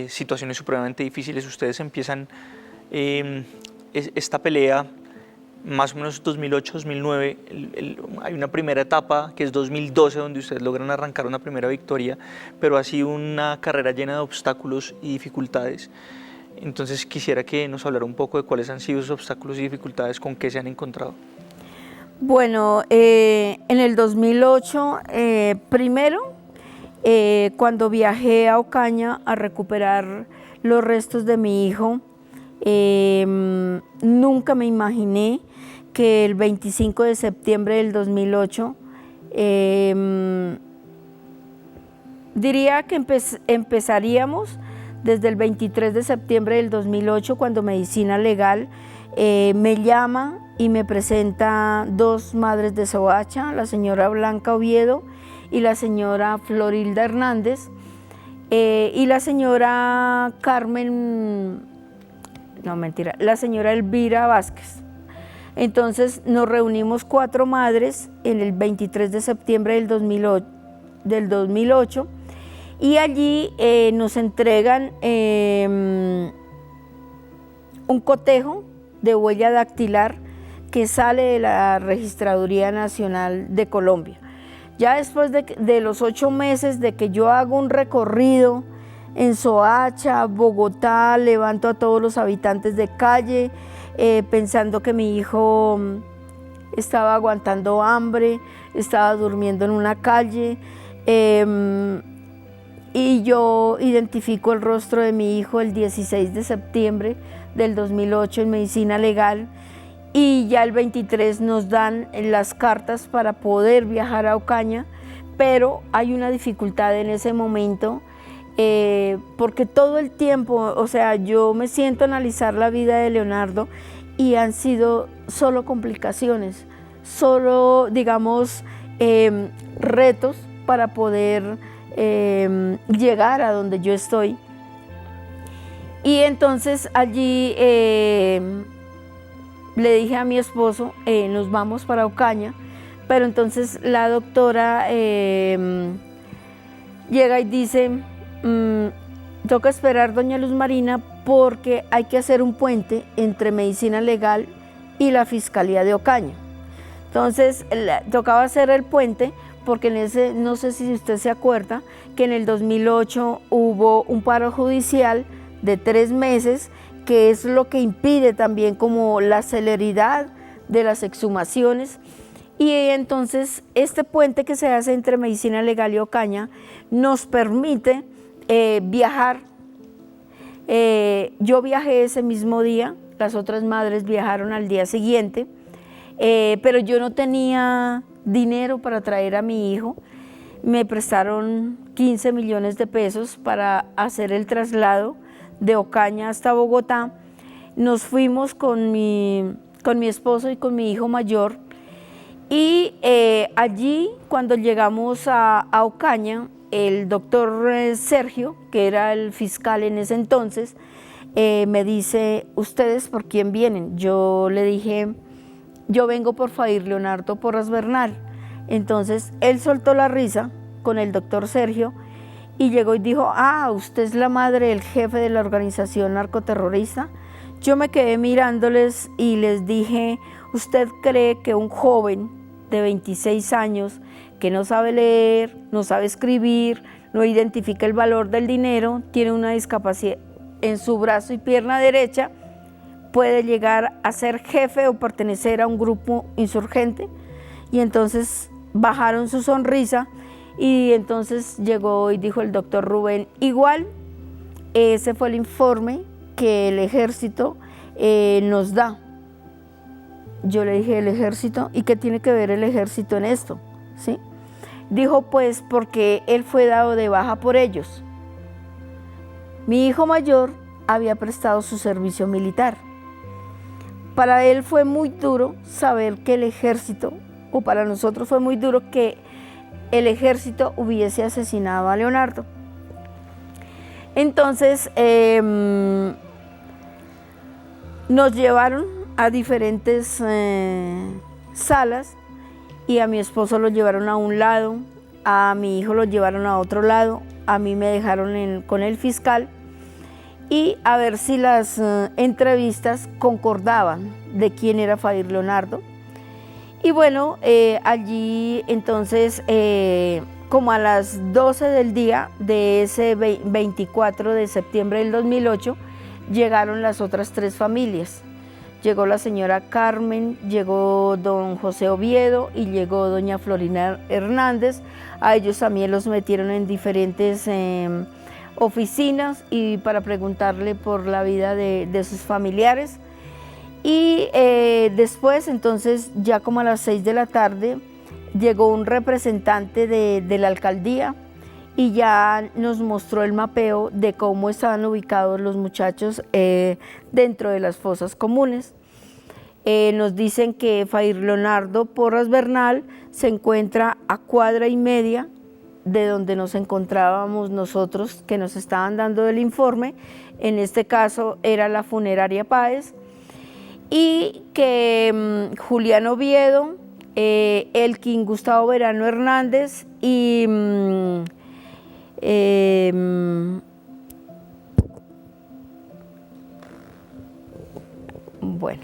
situaciones supremamente difíciles. Ustedes empiezan esta pelea más o menos 2008-2009, hay una primera etapa que es 2012 donde ustedes logran arrancar una primera victoria, pero ha sido una carrera llena de obstáculos y dificultades. Entonces quisiera que nos hablara un poco de cuáles han sido esos obstáculos y dificultades, con qué se han encontrado. Bueno, en el 2008, primero, cuando viajé a Ocaña a recuperar los restos de mi hijo, nunca me imaginé que el 25 de septiembre del 2008, diría que empezaríamos desde el 23 de septiembre del 2008, cuando Medicina Legal me llama y me presenta 2 madres de Soacha, la señora Blanca Oviedo y la señora Florilda Hernández, y la señora la señora Elvira Vázquez. Entonces nos reunimos 4 madres en el 23 de septiembre del 2008, y allí nos entregan un cotejo de huella dactilar que sale de la Registraduría Nacional de Colombia. Ya después de los 8 meses de que yo hago un recorrido en Soacha, Bogotá, levanto a todos los habitantes de calle, pensando que mi hijo estaba aguantando hambre, estaba durmiendo en una calle, y yo identifico el rostro de mi hijo el 16 de septiembre del 2008 en Medicina Legal, y ya el 23 nos dan las cartas para poder viajar a Ocaña, pero hay una dificultad en ese momento, porque todo el tiempo, o sea, yo me siento a analizar la vida de Leonardo y han sido solo complicaciones, solo, digamos, retos para poder llegar a donde yo estoy. Y entonces allí le dije a mi esposo, nos vamos para Ocaña, pero entonces la doctora llega y dice, toca esperar, doña Luz Marina, porque hay que hacer un puente entre Medicina Legal y la Fiscalía de Ocaña. Entonces tocaba hacer el puente porque en ese, no sé si usted se acuerda, que en el 2008 hubo un paro judicial de 3 meses, que es lo que impide también como la celeridad de las exhumaciones. Y entonces este puente que se hace entre Medicina Legal y Ocaña nos permite viajar. Yo viajé ese mismo día, las otras madres viajaron al día siguiente, pero yo no tenía dinero para traer a mi hijo. Me prestaron 15 millones de pesos para hacer el traslado de Ocaña hasta Bogotá. Nos fuimos con mi esposo y con mi hijo mayor, y allí, cuando llegamos a Ocaña, el doctor Sergio, que era el fiscal en ese entonces, me dice: ¿ustedes por quién vienen? Yo le dije: yo vengo por Fair Leonardo Porras Bernal. Entonces él soltó la risa con el doctor Sergio y llegó y dijo: ah, usted es la madre del jefe de la organización narcoterrorista. Yo me quedé mirándoles y les dije: ¿usted cree que un joven de 26 años que no sabe leer, no sabe escribir, no identifica el valor del dinero, tiene una discapacidad en su brazo y pierna derecha, puede llegar a ser jefe o pertenecer a un grupo insurgente? Y entonces bajaron su sonrisa, y entonces llegó y dijo el doctor Rubén: igual, ese fue el informe que el ejército nos da. Yo le dije: ¿el ejército? ¿Y qué tiene que ver el ejército en esto? ¿Sí? Dijo: pues porque él fue dado de baja por ellos. Mi hijo mayor había prestado su servicio militar. Para él fue muy duro saber que el ejército, o para nosotros fue muy duro que el ejército hubiese asesinado a Leonardo. Entonces nos llevaron a diferentes salas, y a mi esposo lo llevaron a un lado, a mi hijo lo llevaron a otro lado, a mí me dejaron con el fiscal, y a ver si las entrevistas concordaban de quién era Fair Leonardo. Y bueno, allí entonces, como a las 12 del día de ese 24 de septiembre del 2008, llegaron las otras 3 familias. Llegó la señora Carmen, llegó don José Oviedo y llegó doña Florina Hernández. A ellos también los metieron en diferentes oficinas y para preguntarle por la vida de sus familiares. Y después, entonces, ya como a las 6 de la tarde, llegó un representante de la alcaldía y ya nos mostró el mapeo de cómo estaban ubicados los muchachos dentro de las fosas comunes. Nos dicen que Fair Leonardo Porras Bernal se encuentra a 1,5 cuadras de donde nos encontrábamos nosotros, que nos estaban dando el informe. En este caso era la funeraria Páez, y que Julián Oviedo, Elkin Gustavo Verano Hernández y bueno,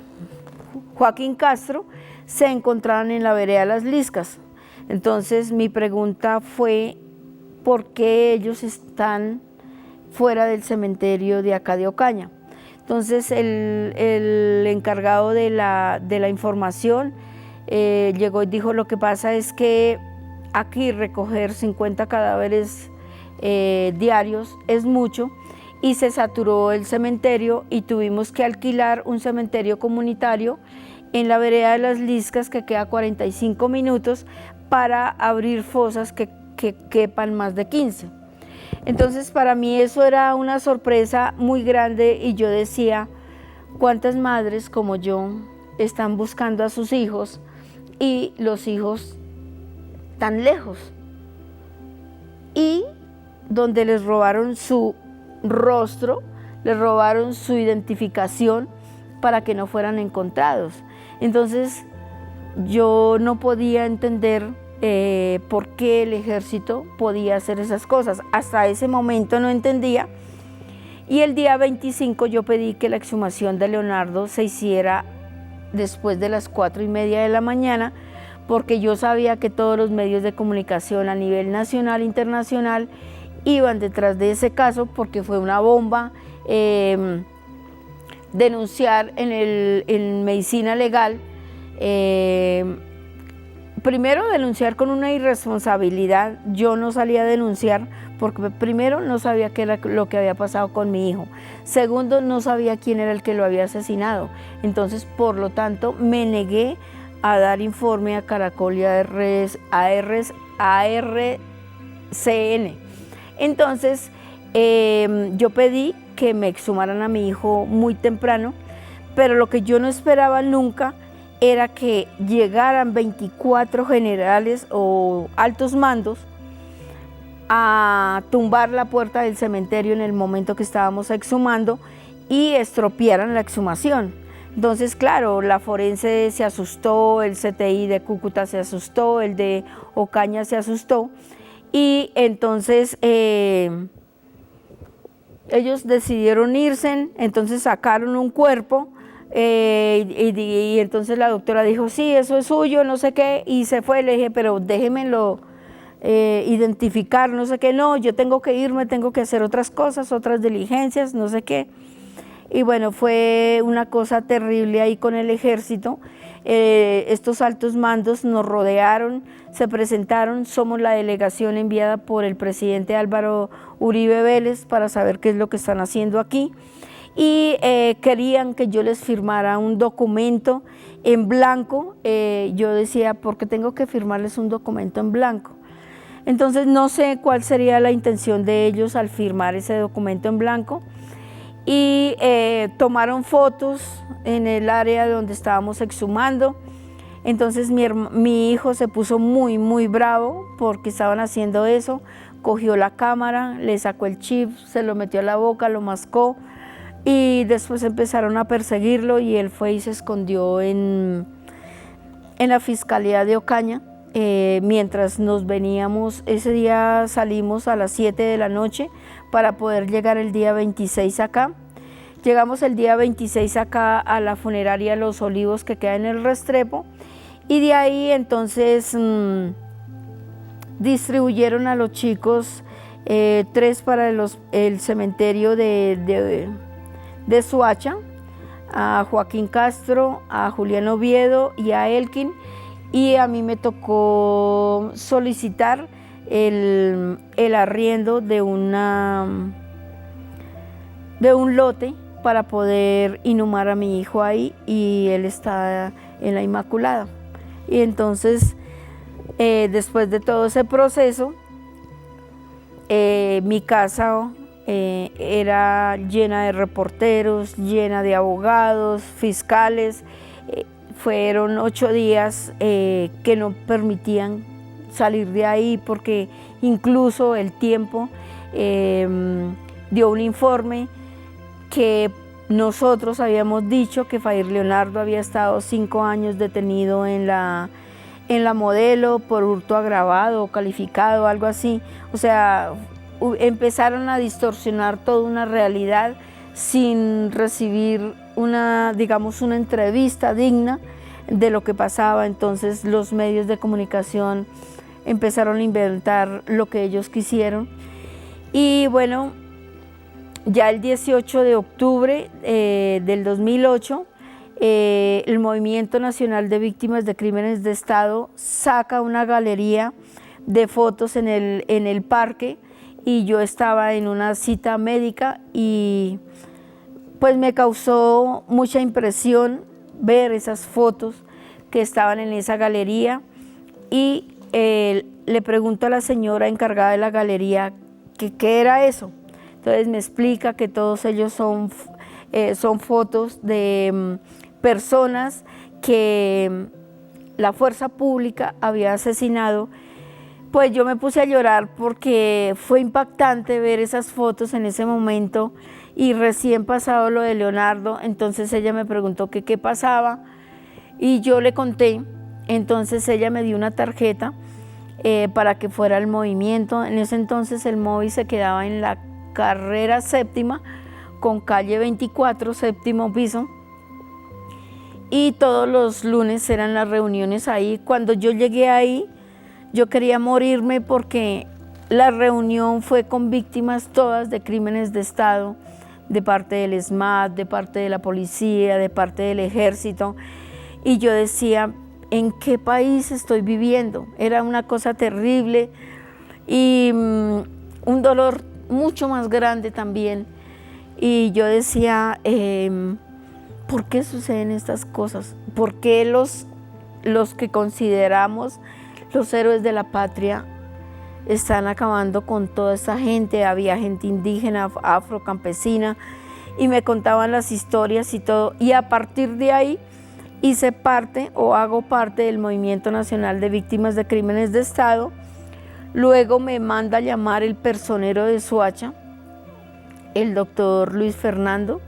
Joaquín Castro se encontraban en la vereda Las Liscas. Entonces mi pregunta fue: ¿por qué ellos están fuera del cementerio de acá de Ocaña? Entonces el encargado de la información llegó y dijo: lo que pasa es que aquí recoger 50 cadáveres diarios es mucho, y se saturó el cementerio y tuvimos que alquilar un cementerio comunitario en la vereda de Las Liscas, que queda a 45 minutos, para abrir fosas que quepan más de 15. Entonces para mí eso era una sorpresa muy grande, y yo decía: ¿cuántas madres como yo están buscando a sus hijos y los hijos tan lejos? Y donde les robaron su rostro, les robaron su identificación para que no fueran encontrados. Entonces yo no podía entender por qué el ejército podía hacer esas cosas. Hasta ese momento no entendía. Y el día 25 yo pedí que la exhumación de Leonardo se hiciera después de las 4:30 de la mañana, porque yo sabía que todos los medios de comunicación a nivel nacional e internacional iban detrás de ese caso, porque fue una bomba. Denunciar en medicina legal primero denunciar con una irresponsabilidad. Yo no salía a denunciar porque primero no sabía qué era lo que había pasado con mi hijo. Segundo, no sabía quién era el que lo había asesinado. Entonces, por lo tanto, me negué a dar informe a Caracol y a RCN. Entonces, yo pedí que me exhumaran a mi hijo muy temprano, pero lo que yo no esperaba nunca era que llegaran 24 generales o altos mandos a tumbar la puerta del cementerio en el momento que estábamos exhumando y estropearan la exhumación. Entonces, claro, la forense se asustó, el CTI de Cúcuta se asustó, el de Ocaña se asustó, y entonces ellos decidieron irse, entonces sacaron un cuerpo, y entonces la doctora dijo, sí, eso es suyo, no sé qué, y se fue. Le dije, pero déjemelo identificar, no sé qué. No, yo tengo que irme, tengo que hacer otras cosas, otras diligencias, no sé qué. Y bueno, fue una cosa terrible ahí con el ejército. Estos altos mandos nos rodearon, se presentaron, somos la delegación enviada por el presidente Álvaro Uribe Vélez para saber qué es lo que están haciendo aquí. Y querían que yo les firmara un documento en blanco. Yo decía, ¿por qué tengo que firmarles un documento en blanco? Entonces no sé cuál sería la intención de ellos al firmar ese documento en blanco. Y tomaron fotos en el área donde estábamos exhumando. Entonces mi hijo se puso muy bravo porque estaban haciendo eso. Cogió la cámara, le sacó el chip, se lo metió a la boca, lo mascó, y después empezaron a perseguirlo y él fue y se escondió en la Fiscalía de Ocaña. Mientras nos veníamos, ese día salimos a las 7 de la noche para poder llegar el día 26 acá. Llegamos el día 26 acá a la funeraria Los Olivos, que queda en el Restrepo, y de ahí entonces distribuyeron a los chicos 3 para el cementerio de Soacha, a Joaquín Castro, a Julián Oviedo y a Elkin, y a mí me tocó solicitar el arriendo de un lote para poder inhumar a mi hijo ahí, y él está en la Inmaculada. Y entonces, después de todo ese proceso, mi casa era llena de reporteros, llena de abogados, fiscales. Fueron 8 días que no permitían salir de ahí, porque incluso el tiempo dio un informe que nosotros habíamos dicho que Fair Leonardo había estado 5 años detenido en la Modelo por hurto agravado o calificado, algo así. O sea, empezaron a distorsionar toda una realidad sin recibir una entrevista digna de lo que pasaba. Entonces los medios de comunicación empezaron a inventar lo que ellos quisieron. Y bueno, ya el 18 de octubre del 2008, el Movimiento Nacional de Víctimas de Crímenes de Estado saca una galería de fotos en el parque, y yo estaba en una cita médica, y pues me causó mucha impresión ver esas fotos que estaban en esa galería. Y le pregunto a la señora encargada de la galería que qué era eso. Entonces me explica que todos ellos son fotos de personas que la fuerza pública había asesinado. Pues yo me puse a llorar porque fue impactante ver esas fotos en ese momento, y recién pasado lo de Leonardo. Entonces ella me preguntó que qué pasaba, y yo le conté. Entonces ella me dio una tarjeta para que fuera al movimiento. En ese entonces el MOVI se quedaba en la carrera 7ª con calle 24, 7º piso, y todos los lunes eran las reuniones ahí. Cuando yo llegué ahí, yo quería morirme, porque la reunión fue con víctimas todas de crímenes de Estado, de parte del ESMAD, de parte de la policía, de parte del ejército. Y yo decía, ¿en qué país estoy viviendo? Era una cosa terrible y un dolor mucho más grande también. Y yo decía, ¿por qué suceden estas cosas? ¿Por qué los que consideramos los héroes de la patria están acabando con toda esta gente? Había gente indígena, afrocampesina, y me contaban las historias y todo. Y a partir de ahí hice parte o hago parte del Movimiento Nacional de Víctimas de Crímenes de Estado. Luego me manda a llamar el personero de Soacha, el doctor Luis Fernando,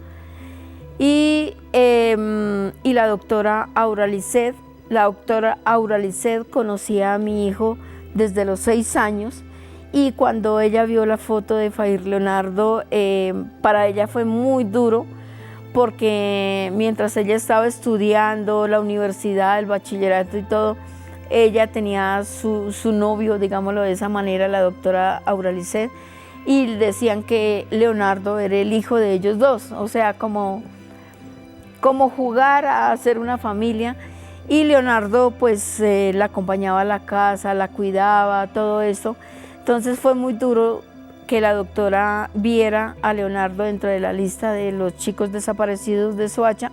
y la doctora Auralicet. La doctora Auralicet conocía a mi hijo desde los 6 años, y cuando ella vio la foto de Fair Leonardo, para ella fue muy duro, porque mientras ella estaba estudiando la universidad, el bachillerato y todo, ella tenía su novio, digámoslo de esa manera, la doctora Auralicet, y decían que Leonardo era el hijo de ellos dos, o sea, como jugar a hacer una familia. Y Leonardo pues la acompañaba a la casa, la cuidaba, todo eso. Entonces fue muy duro que la doctora viera a Leonardo dentro de la lista de los chicos desaparecidos de Soacha,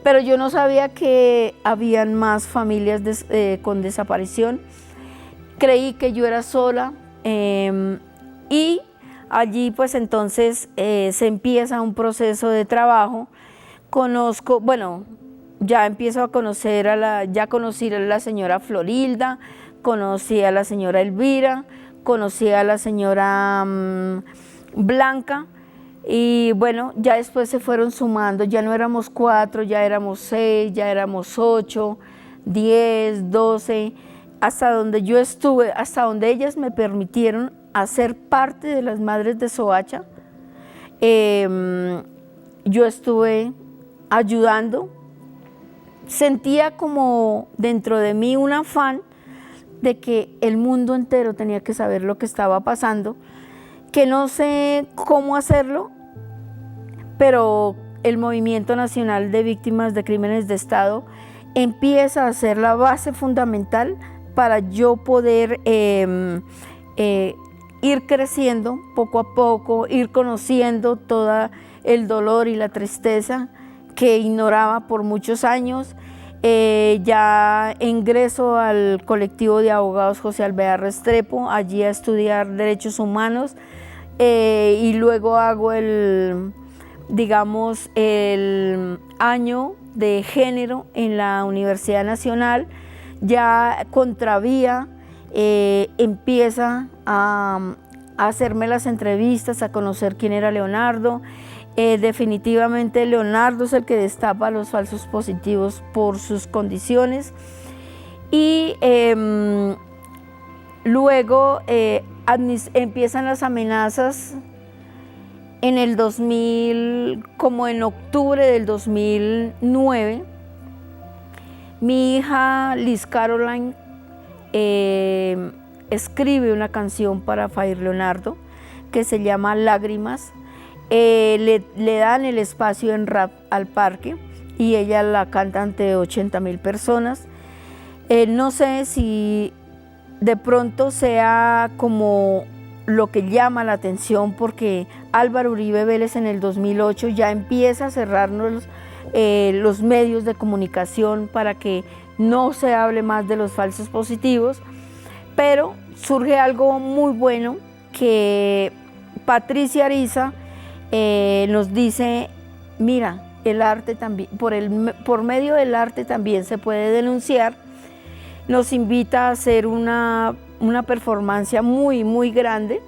pero yo no sabía que habían más familias con desaparición. Creí que yo era sola, y allí pues entonces se empieza un proceso de trabajo. Conozco, bueno, ya empiezo a conocer ya conocí a la señora Florilda, conocí a la señora Elvira, conocí a la señora Blanca, y bueno, ya después se fueron sumando, ya no éramos 4, ya éramos 6, ya éramos 8, 10, 12, hasta donde yo estuve, hasta donde ellas me permitieron hacer parte de las Madres de Soacha. Yo estuve ayudando. Sentía como dentro de mí un afán de que el mundo entero tenía que saber lo que estaba pasando, que no sé cómo hacerlo, pero el Movimiento Nacional de Víctimas de Crímenes de Estado empieza a ser la base fundamental para yo poder ir creciendo poco a poco, ir conociendo todo el dolor y la tristeza que ignoraba por muchos años. Ya ingreso al colectivo de abogados José Alvear Restrepo, allí a estudiar Derechos Humanos, y luego hago el año de género en la Universidad Nacional. Ya Contravía empieza a hacerme las entrevistas, a conocer quién era Leonardo. Definitivamente Leonardo es el que destapa los falsos positivos por sus condiciones. Y luego empiezan las amenazas en el 2000, como en octubre del 2009. Mi hija Liz Caroline escribe una canción para Fair Leonardo que se llama Lágrimas. Le dan el espacio en rap al parque y ella la canta ante 80.000 personas. No sé si de pronto sea como lo que llama la atención, porque Álvaro Uribe Vélez en el 2008 ya empieza a cerrarnos los medios de comunicación para que no se hable más de los falsos positivos, pero surge algo muy bueno, que Patricia Ariza nos dice, mira, el arte también, por medio del arte también se puede denunciar. Nos invita a hacer una performance muy, muy grande,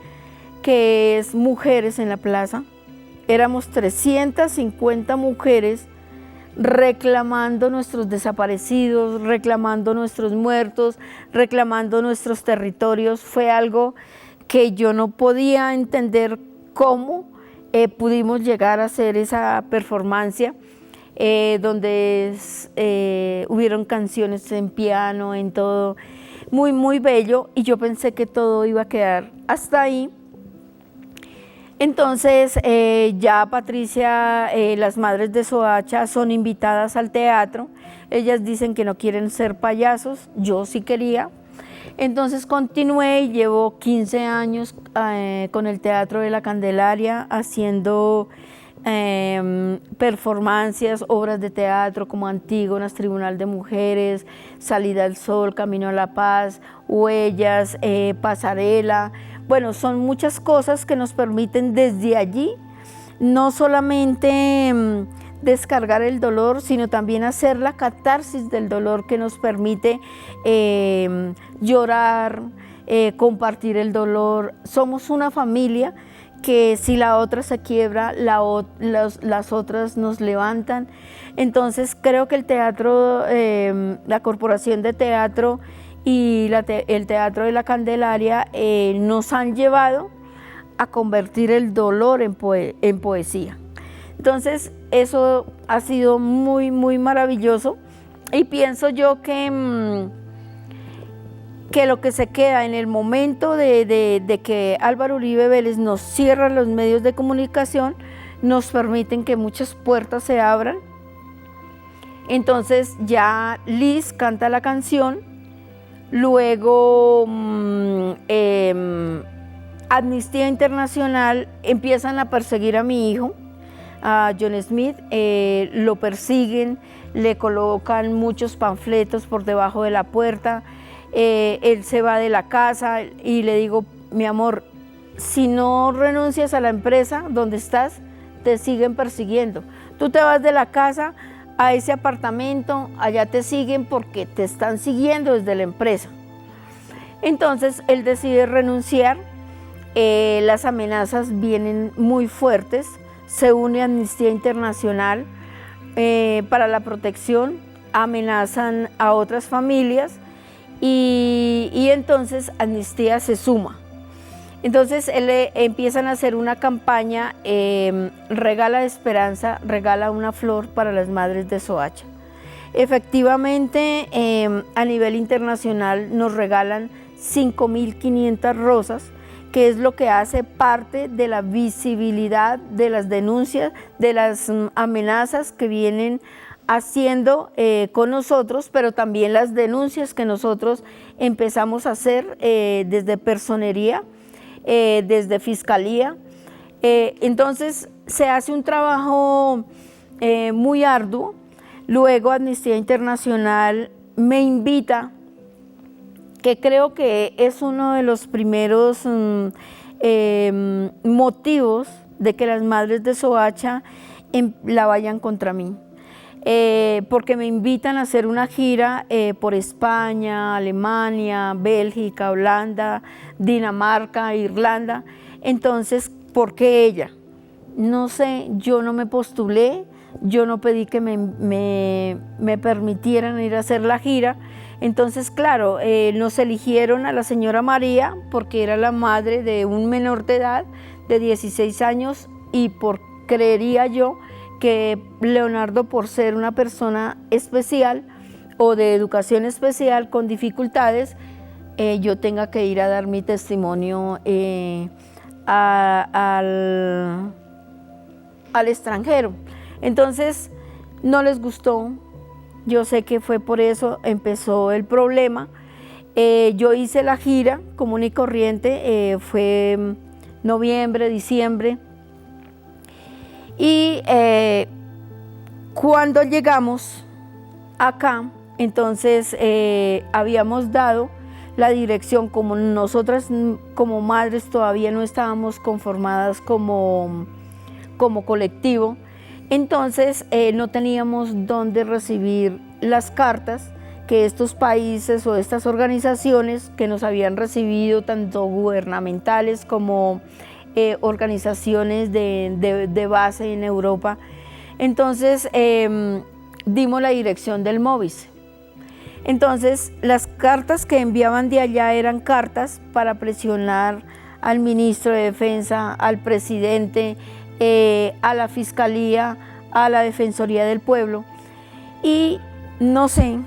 que es Mujeres en la Plaza. Éramos 350 mujeres reclamando nuestros desaparecidos, reclamando nuestros muertos, reclamando nuestros territorios. Fue algo que yo no podía entender cómo pudimos llegar a hacer esa performance, donde hubieron canciones en piano, en todo, muy, muy bello, y yo pensé que todo iba a quedar hasta ahí. Entonces ya Patricia, las madres de Soacha son invitadas al teatro. Ellas dicen que no quieren ser payasos, yo sí quería. Entonces continué y llevo 15 años con el Teatro de la Candelaria haciendo performancias, obras de teatro como Antígonas, Tribunal de Mujeres, Salida al Sol, Camino a la Paz, Huellas, Pasarela. Bueno, son muchas cosas que nos permiten desde allí no solamente descargar el dolor, sino también hacer la catarsis del dolor que nos permite llorar, compartir el dolor. Somos una familia que si la otra se quiebra, las otras nos levantan. Entonces creo que el teatro, la Corporación de Teatro y el Teatro de la Candelaria nos han llevado a convertir el dolor en poesía. Entonces eso ha sido muy, muy maravilloso y pienso yo que lo que se queda en el momento de que Álvaro Uribe Vélez nos cierra los medios de comunicación, nos permiten que muchas puertas se abran. Entonces ya Liz canta la canción, luego Amnistía Internacional empiezan a perseguir a mi hijo, a John Smith, lo persiguen, le colocan muchos panfletos por debajo de la puerta. Él se va de la casa y le digo, mi amor, si no renuncias a la empresa donde estás, te siguen persiguiendo. Tú te vas de la casa a ese apartamento, allá te siguen porque te están siguiendo desde la empresa. Entonces él decide renunciar, las amenazas vienen muy fuertes, se une a Amnistía Internacional para la protección, amenazan a otras familias. Y entonces Amnistía se suma. Entonces empiezan a hacer una campaña, regala esperanza, regala una flor para las madres de Soacha. Efectivamente, a nivel internacional nos regalan 5.500 rosas, que es lo que hace parte de la visibilidad de las denuncias, de las amenazas que vienen haciendo con nosotros, pero también las denuncias que nosotros empezamos a hacer desde personería, desde fiscalía. Entonces se hace un trabajo muy arduo. Luego Amnistía Internacional me invita, que creo que es uno de los primeros motivos de que las madres de Soacha la vayan contra mí. Porque me invitan a hacer una gira por España, Alemania, Bélgica, Holanda, Dinamarca, Irlanda. Entonces, ¿por qué ella? No sé, yo no me postulé, yo no pedí que me permitieran ir a hacer la gira. Entonces, claro, nos eligieron a la señora María porque era la madre de un menor de edad de 16 años y creería yo que Leonardo, por ser una persona especial o de educación especial con dificultades, yo tenga que ir a dar mi testimonio al extranjero. Entonces no les gustó, yo sé que fue por eso empezó el problema. Yo hice la gira común y corriente, fue noviembre, diciembre. Y cuando llegamos acá, entonces habíamos dado la dirección, como nosotras como madres todavía no estábamos conformadas como colectivo, entonces no teníamos dónde recibir las cartas que estos países o estas organizaciones que nos habían recibido, tanto gubernamentales como organizaciones de base en Europa. Entonces dimos la dirección del MOVIS. Entonces las cartas que enviaban de allá eran cartas para presionar al ministro de Defensa, al presidente, a la Fiscalía, a la Defensoría del Pueblo. Y no sé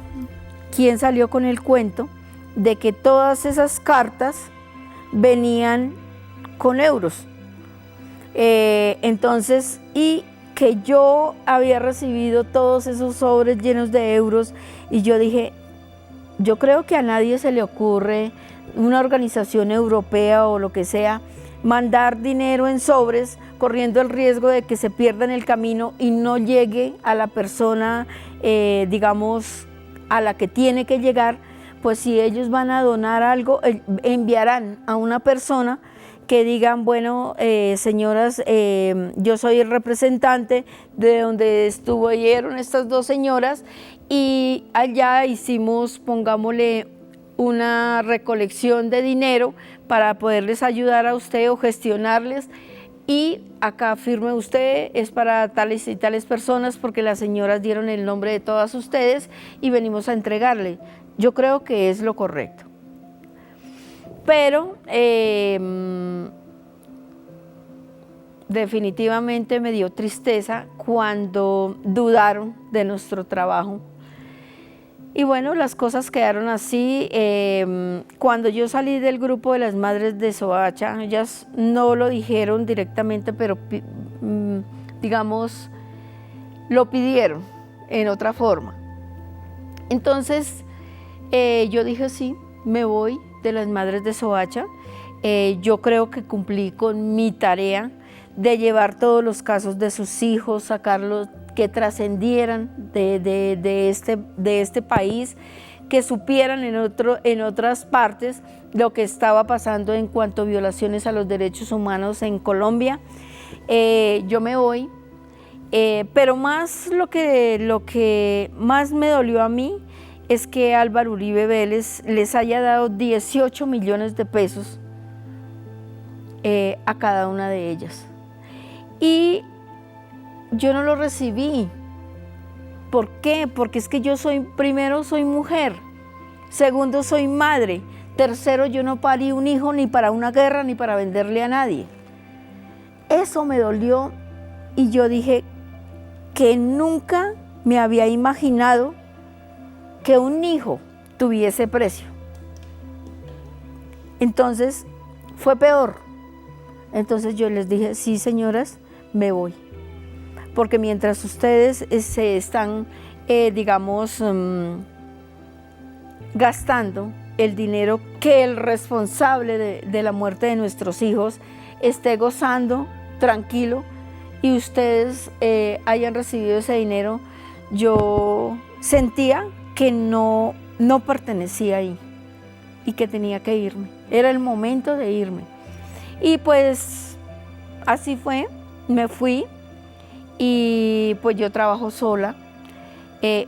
quién salió con el cuento de que todas esas cartas venían con euros. Entonces, y que yo había recibido todos esos sobres llenos de euros y yo dije, yo creo que a nadie se le ocurre, una organización europea o lo que sea, mandar dinero en sobres corriendo el riesgo de que se pierda en el camino y no llegue a la persona, digamos, a la que tiene que llegar. Pues si ellos van a donar algo, enviarán a una persona que digan, bueno, señoras, yo soy el representante de donde estuvieron estas dos señoras y allá hicimos, pongámosle, una recolección de dinero para poderles ayudar a usted o gestionarles, y acá firme usted, es para tales y tales personas porque las señoras dieron el nombre de todas ustedes y venimos a entregarle. Yo creo que es lo correcto. Pero definitivamente me dio tristeza cuando dudaron de nuestro trabajo. Y bueno, las cosas quedaron así. Cuando yo salí del grupo de las Madres de Soacha, ellas no lo dijeron directamente, pero digamos, lo pidieron en otra forma. Entonces, yo dije sí, me voy de las Madres de Soacha. Yo creo que cumplí con mi tarea de llevar todos los casos de sus hijos, sacarlos, que trascendieran de este país, que supieran en otras partes lo que estaba pasando en cuanto a violaciones a los derechos humanos en Colombia. Yo me voy, pero más lo que más me dolió a mí es que Álvaro Uribe Vélez les haya dado 18 millones de pesos a cada una de ellas. Y yo no lo recibí. ¿Por qué? Porque es que yo primero soy mujer, segundo soy madre, tercero yo no parí un hijo ni para una guerra ni para venderle a nadie. Eso me dolió y yo dije que nunca me había imaginado que un hijo tuviese precio. Entonces fue peor. Entonces yo les dije, sí señoras, me voy. Porque mientras ustedes se están, digamos, gastando el dinero que el responsable de la muerte de nuestros hijos esté gozando tranquilo y ustedes hayan recibido ese dinero, yo sentía que no pertenecía ahí y que tenía que irme. Era el momento de irme. Y pues así fue, me fui. Y pues yo trabajo sola.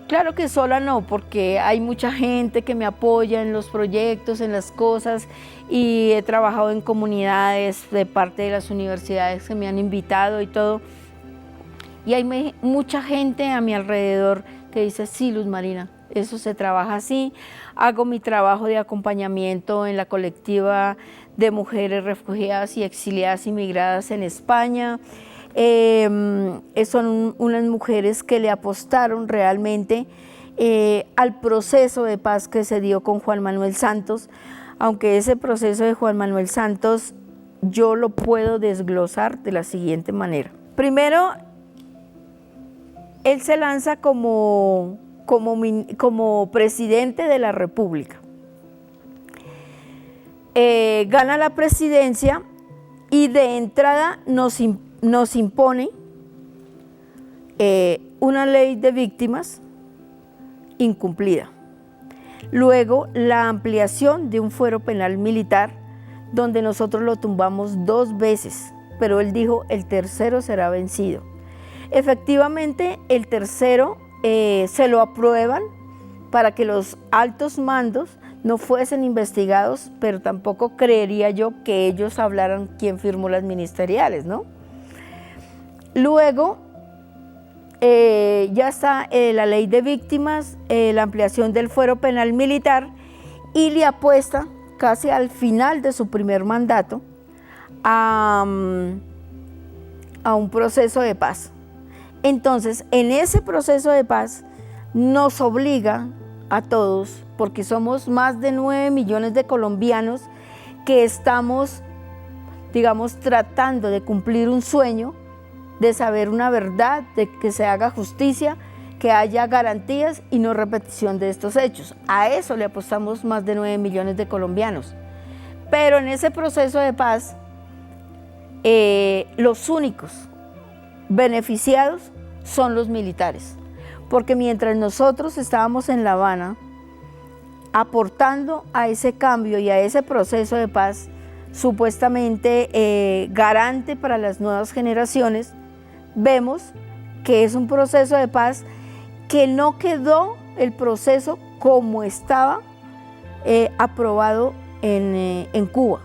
Claro que sola no, porque hay mucha gente que me apoya en los proyectos, en las cosas, y he trabajado en comunidades de parte de las universidades que me han invitado y todo. Y hay mucha gente a mi alrededor que dice, sí, Luz Marina, eso se trabaja así. Hago mi trabajo de acompañamiento en la colectiva de mujeres refugiadas y exiliadas inmigradas en España. Son unas mujeres que le apostaron realmente al proceso de paz que se dio con Juan Manuel Santos, aunque ese proceso de Juan Manuel Santos yo lo puedo desglosar de la siguiente manera. Primero, él se lanza como presidente de la República, gana la presidencia y de entrada nos impone una ley de víctimas incumplida. Luego, la ampliación de un fuero penal militar, donde nosotros lo tumbamos 2 veces, pero él dijo, el tercero será vencido. Efectivamente, el tercero se lo aprueban para que los altos mandos no fuesen investigados, pero tampoco creería yo que ellos hablaran quién firmó las ministeriales, ¿no? Luego, ya está la ley de víctimas, la ampliación del fuero penal militar, y le apuesta casi al final de su primer mandato a un proceso de paz. Entonces, en ese proceso de paz nos obliga a todos, porque somos más de 9 millones de colombianos que estamos digamos, tratando de cumplir un sueño, de saber una verdad, de que se haga justicia, que haya garantías y no repetición de estos hechos. A eso le apostamos más de 9 millones de colombianos. Pero en ese proceso de paz, los únicos beneficiados son los militares, porque mientras nosotros estábamos en La Habana aportando a ese cambio y a ese proceso de paz, supuestamente garante para las nuevas generaciones, vemos que es un proceso de paz que no quedó el proceso como estaba aprobado en Cuba.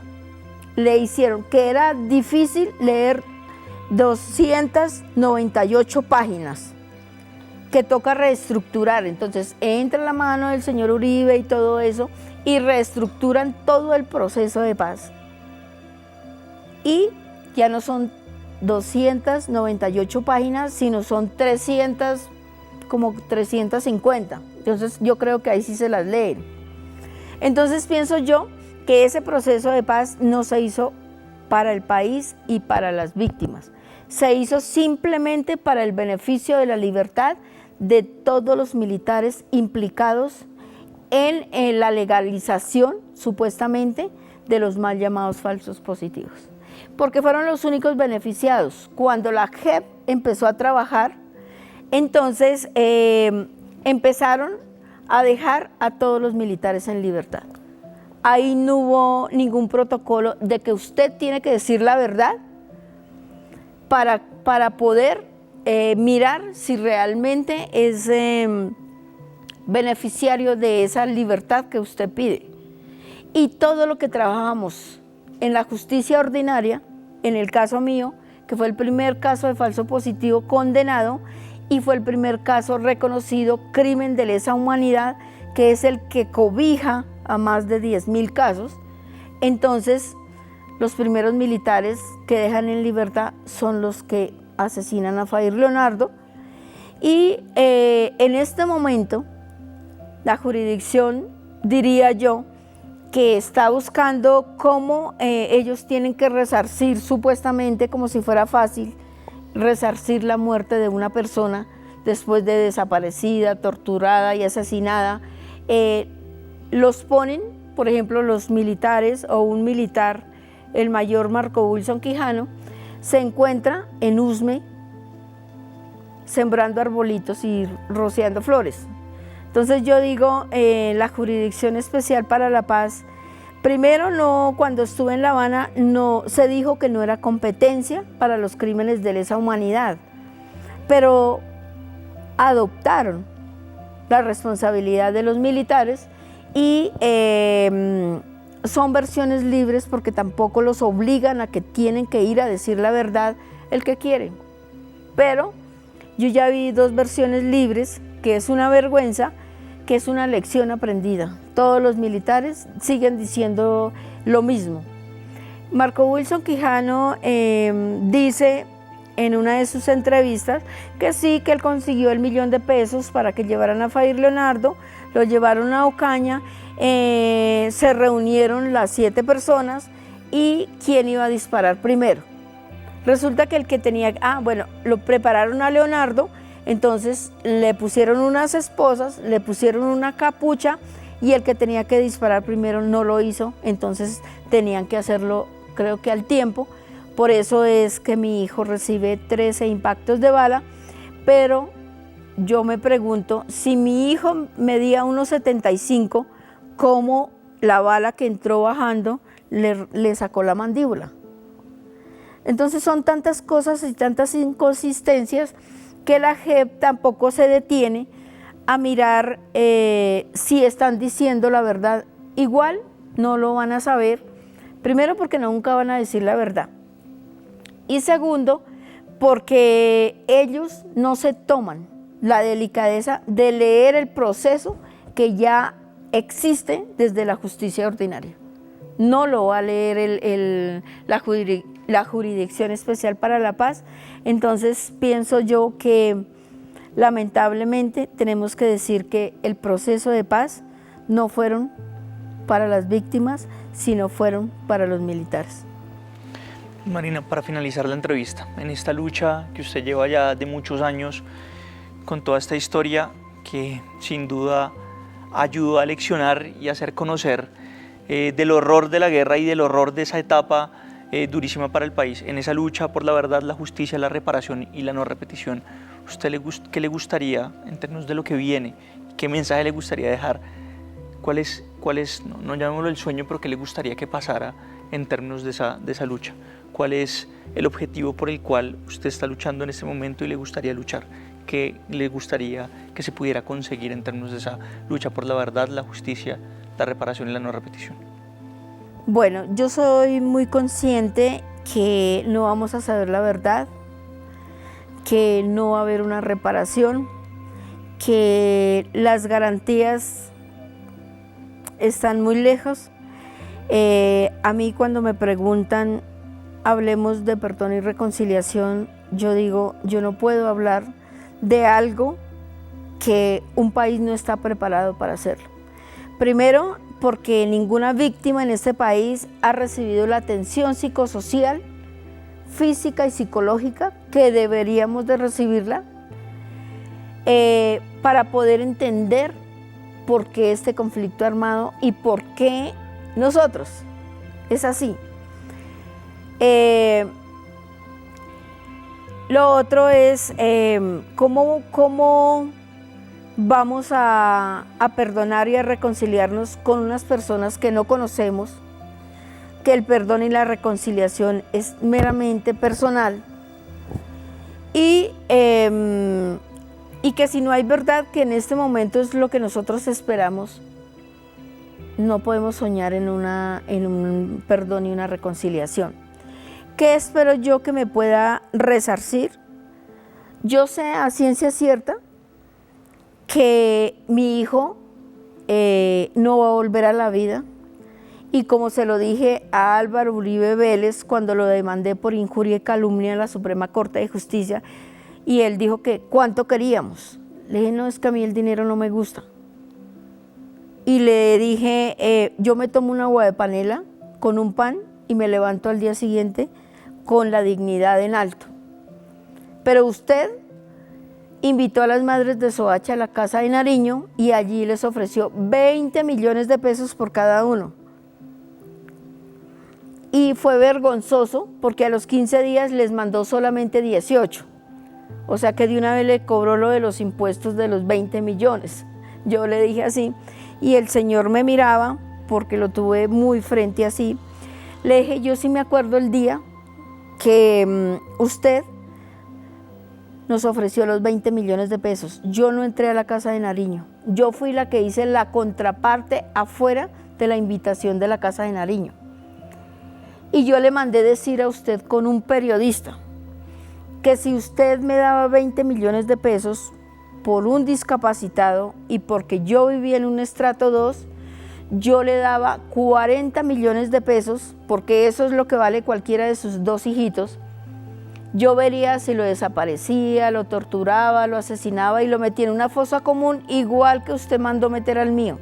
Le hicieron que era difícil leer 298 páginas que toca reestructurar. Entonces entra la mano del señor Uribe y todo eso y reestructuran todo el proceso de paz. Y ya no son 298 páginas, sino son 300, como 350. Entonces yo creo que ahí sí se las leen. Entonces pienso yo que ese proceso de paz no se hizo para el país y para las víctimas. Se hizo simplemente para el beneficio de la libertad de todos los militares implicados en la legalización, supuestamente, de los mal llamados falsos positivos. Porque fueron los únicos beneficiados. Cuando la JEP empezó a trabajar, entonces empezaron a dejar a todos los militares en libertad. Ahí no hubo ningún protocolo de que usted tiene que decir la verdad para poder mirar si realmente es beneficiario de esa libertad que usted pide. Y todo lo que trabajamos en la justicia ordinaria, en el caso mío, que fue el primer caso de falso positivo condenado y fue el primer caso reconocido crimen de lesa humanidad, que es el que cobija a más de 10.000 casos. Entonces, los primeros militares que dejan en libertad son los que asesinan a Fair Leonardo. Y en este momento, la jurisdicción, diría yo, que está buscando cómo ellos tienen que resarcir, supuestamente, como si fuera fácil, resarcir la muerte de una persona después de desaparecida, torturada y asesinada. Los ponen, por ejemplo, los militares o un militar, el mayor Marco Wilson Quijano, se encuentra en Usme sembrando arbolitos y rociando flores. Entonces yo digo, la Jurisdicción Especial para la Paz, primero cuando estuve en La Habana, no se dijo que no era competencia para los crímenes de lesa humanidad, pero adoptaron la responsabilidad de los militares y son versiones libres porque tampoco los obligan a que tienen que ir a decir la verdad el que quiere. Pero yo ya vi 2 versiones libres, que es una vergüenza, que es una lección aprendida. Todos los militares siguen diciendo lo mismo. Marco Wilson Quijano dice en una de sus entrevistas que sí, que él consiguió el $1.000.000 para que llevaran a Fair Leonardo, lo llevaron a Ocaña, se reunieron las 7 personas y quién iba a disparar primero. Resulta que el que tenía, lo prepararon a Leonardo, entonces le pusieron unas esposas, le pusieron una capucha y el que tenía que disparar primero no lo hizo, entonces tenían que hacerlo, creo que al tiempo. Por eso es que mi hijo recibe 13 impactos de bala, pero yo me pregunto, si mi hijo medía 1,75, ¿cómo la bala que entró bajando le sacó la mandíbula? Entonces son tantas cosas y tantas inconsistencias que la JEP tampoco se detiene a mirar si están diciendo la verdad. Igual no lo van a saber, primero porque nunca van a decir la verdad. Y segundo, porque ellos no se toman la delicadeza de leer el proceso que ya existe desde la justicia ordinaria. No lo va a leer la Jurisdicción Especial para la Paz. Entonces pienso yo que lamentablemente tenemos que decir que el proceso de paz no fueron para las víctimas, sino fueron para los militares. Marina, para finalizar la entrevista, en esta lucha que usted lleva ya de muchos años, con toda esta historia que sin duda ayudó a leccionar y a hacer conocer del horror de la guerra y del horror de esa etapa durísima para el país, en esa lucha por la verdad, la justicia, la reparación y la no repetición, ¿qué le gustaría en términos de lo que viene? ¿Qué mensaje le gustaría dejar? ¿Cuál es no llamémoslo el sueño, pero qué le gustaría que pasara en términos de esa lucha? ¿Cuál es el objetivo por el cual usted está luchando en este momento y le gustaría luchar? ¿Qué le gustaría que se pudiera conseguir en términos de esa lucha por la verdad, la justicia, la reparación y la no repetición? Bueno, yo soy muy consciente que no vamos a saber la verdad, que no va a haber una reparación, que las garantías están muy lejos. A mí cuando me preguntan, hablemos de perdón y reconciliación, yo digo, yo no puedo hablar de algo que un país no está preparado para hacerlo. Primero, porque ninguna víctima en este país ha recibido la atención psicosocial, física y psicológica que deberíamos de recibirla para poder entender por qué este conflicto armado y por qué nosotros. Es así. Lo otro es cómo vamos a perdonar y a reconciliarnos con unas personas que no conocemos, que el perdón y la reconciliación es meramente personal y que si no hay verdad, que en este momento es lo que nosotros esperamos, no podemos soñar en un perdón y una reconciliación. ¿Qué espero yo que me pueda resarcir? Yo sé a ciencia cierta que mi hijo no va a volver a la vida, y como se lo dije a Álvaro Uribe Vélez cuando lo demandé por injuria y calumnia en la Suprema Corte de Justicia, y él dijo que ¿cuánto queríamos? Le dije, no, es que a mí el dinero no me gusta. Y le dije, yo me tomo una agua de panela con un pan y me levanto al día siguiente con la dignidad en alto. Pero usted invitó a las madres de Soacha a la casa de Nariño y allí les ofreció 20 millones de pesos por cada uno. Y fue vergonzoso porque a los 15 días les mandó solamente 18. O sea que de una vez le cobró lo de los impuestos de los 20 millones. Yo le dije así, y el señor me miraba porque lo tuve muy frente así. Le dije, yo sí me acuerdo el día que usted nos ofreció los 20 millones de pesos. Yo no entré a la casa de Nariño. Yo fui la que hice la contraparte afuera de la invitación de la casa de Nariño. Y yo le mandé decir a usted con un periodista que si usted me daba 20 millones de pesos por un discapacitado y porque yo vivía en un estrato 2, yo le daba 40 millones de pesos, porque eso es lo que vale cualquiera de sus 2 hijitos. Yo vería si lo desaparecía, lo torturaba, lo asesinaba y lo metía en una fosa común, igual que usted mandó meter al mío.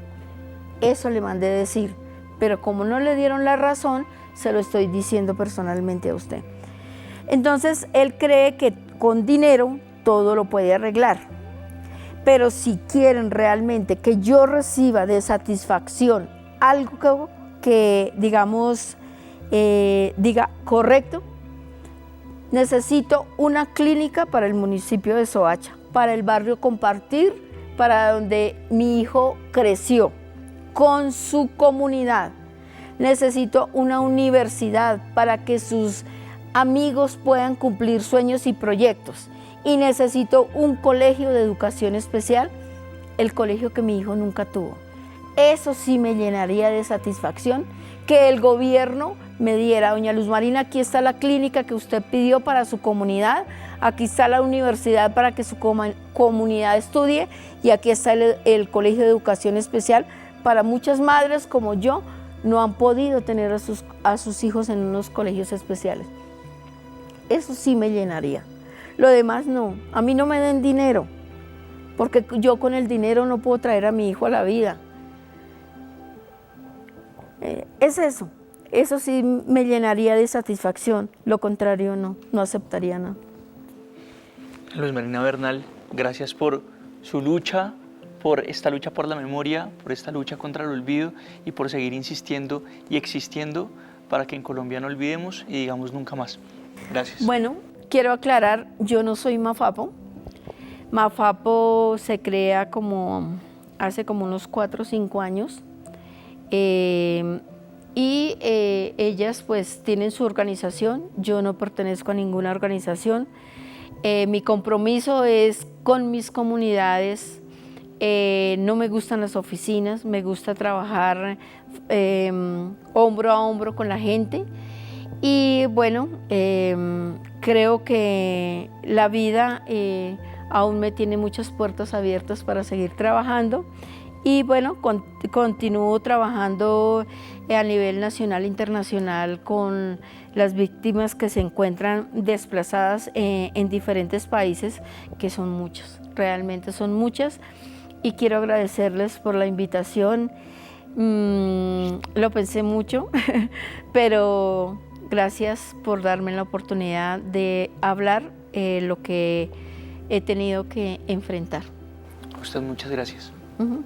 Eso le mandé decir, pero como no le dieron la razón, se lo estoy diciendo personalmente a usted. Entonces, él cree que con dinero todo lo puede arreglar. Pero si quieren realmente que yo reciba de satisfacción algo que digamos, diga correcto, necesito una clínica para el municipio de Soacha, para el barrio Compartir, para donde mi hijo creció, con su comunidad. Necesito una universidad para que sus amigos puedan cumplir sueños y proyectos. Y necesito un colegio de educación especial, el colegio que mi hijo nunca tuvo. Eso sí me llenaría de satisfacción, que el gobierno me diera, doña Luz Marina, aquí está la clínica que usted pidió para su comunidad, aquí está la universidad para que su comunidad estudie y aquí está el colegio de educación especial para muchas madres como yo, no han podido tener a sus hijos en unos colegios especiales. Eso sí me llenaría. Lo demás no, a mí no me den dinero, porque yo con el dinero no puedo traer a mi hijo a la vida. Es eso, eso sí me llenaría de satisfacción, lo contrario no aceptaría nada. Luz Marina Bernal, gracias por su lucha, por esta lucha por la memoria, por esta lucha contra el olvido y por seguir insistiendo y existiendo para que en Colombia no olvidemos y digamos nunca más. Gracias. Bueno, quiero aclarar, yo no soy Mafapo. Mafapo se crea hace como unos 4 o 5 años y ellas pues tienen su organización, yo no pertenezco a ninguna organización. Mi compromiso es con mis comunidades, no me gustan las oficinas, me gusta trabajar hombro a hombro con la gente y bueno, creo que la vida aún me tiene muchas puertas abiertas para seguir trabajando y bueno, continúo trabajando a nivel nacional e internacional con las víctimas que se encuentran desplazadas en diferentes países, que son muchos, realmente son muchas, y quiero agradecerles por la invitación. Lo pensé mucho, pero gracias por darme la oportunidad de hablar lo que he tenido que enfrentar. A usted muchas gracias. Uh-huh.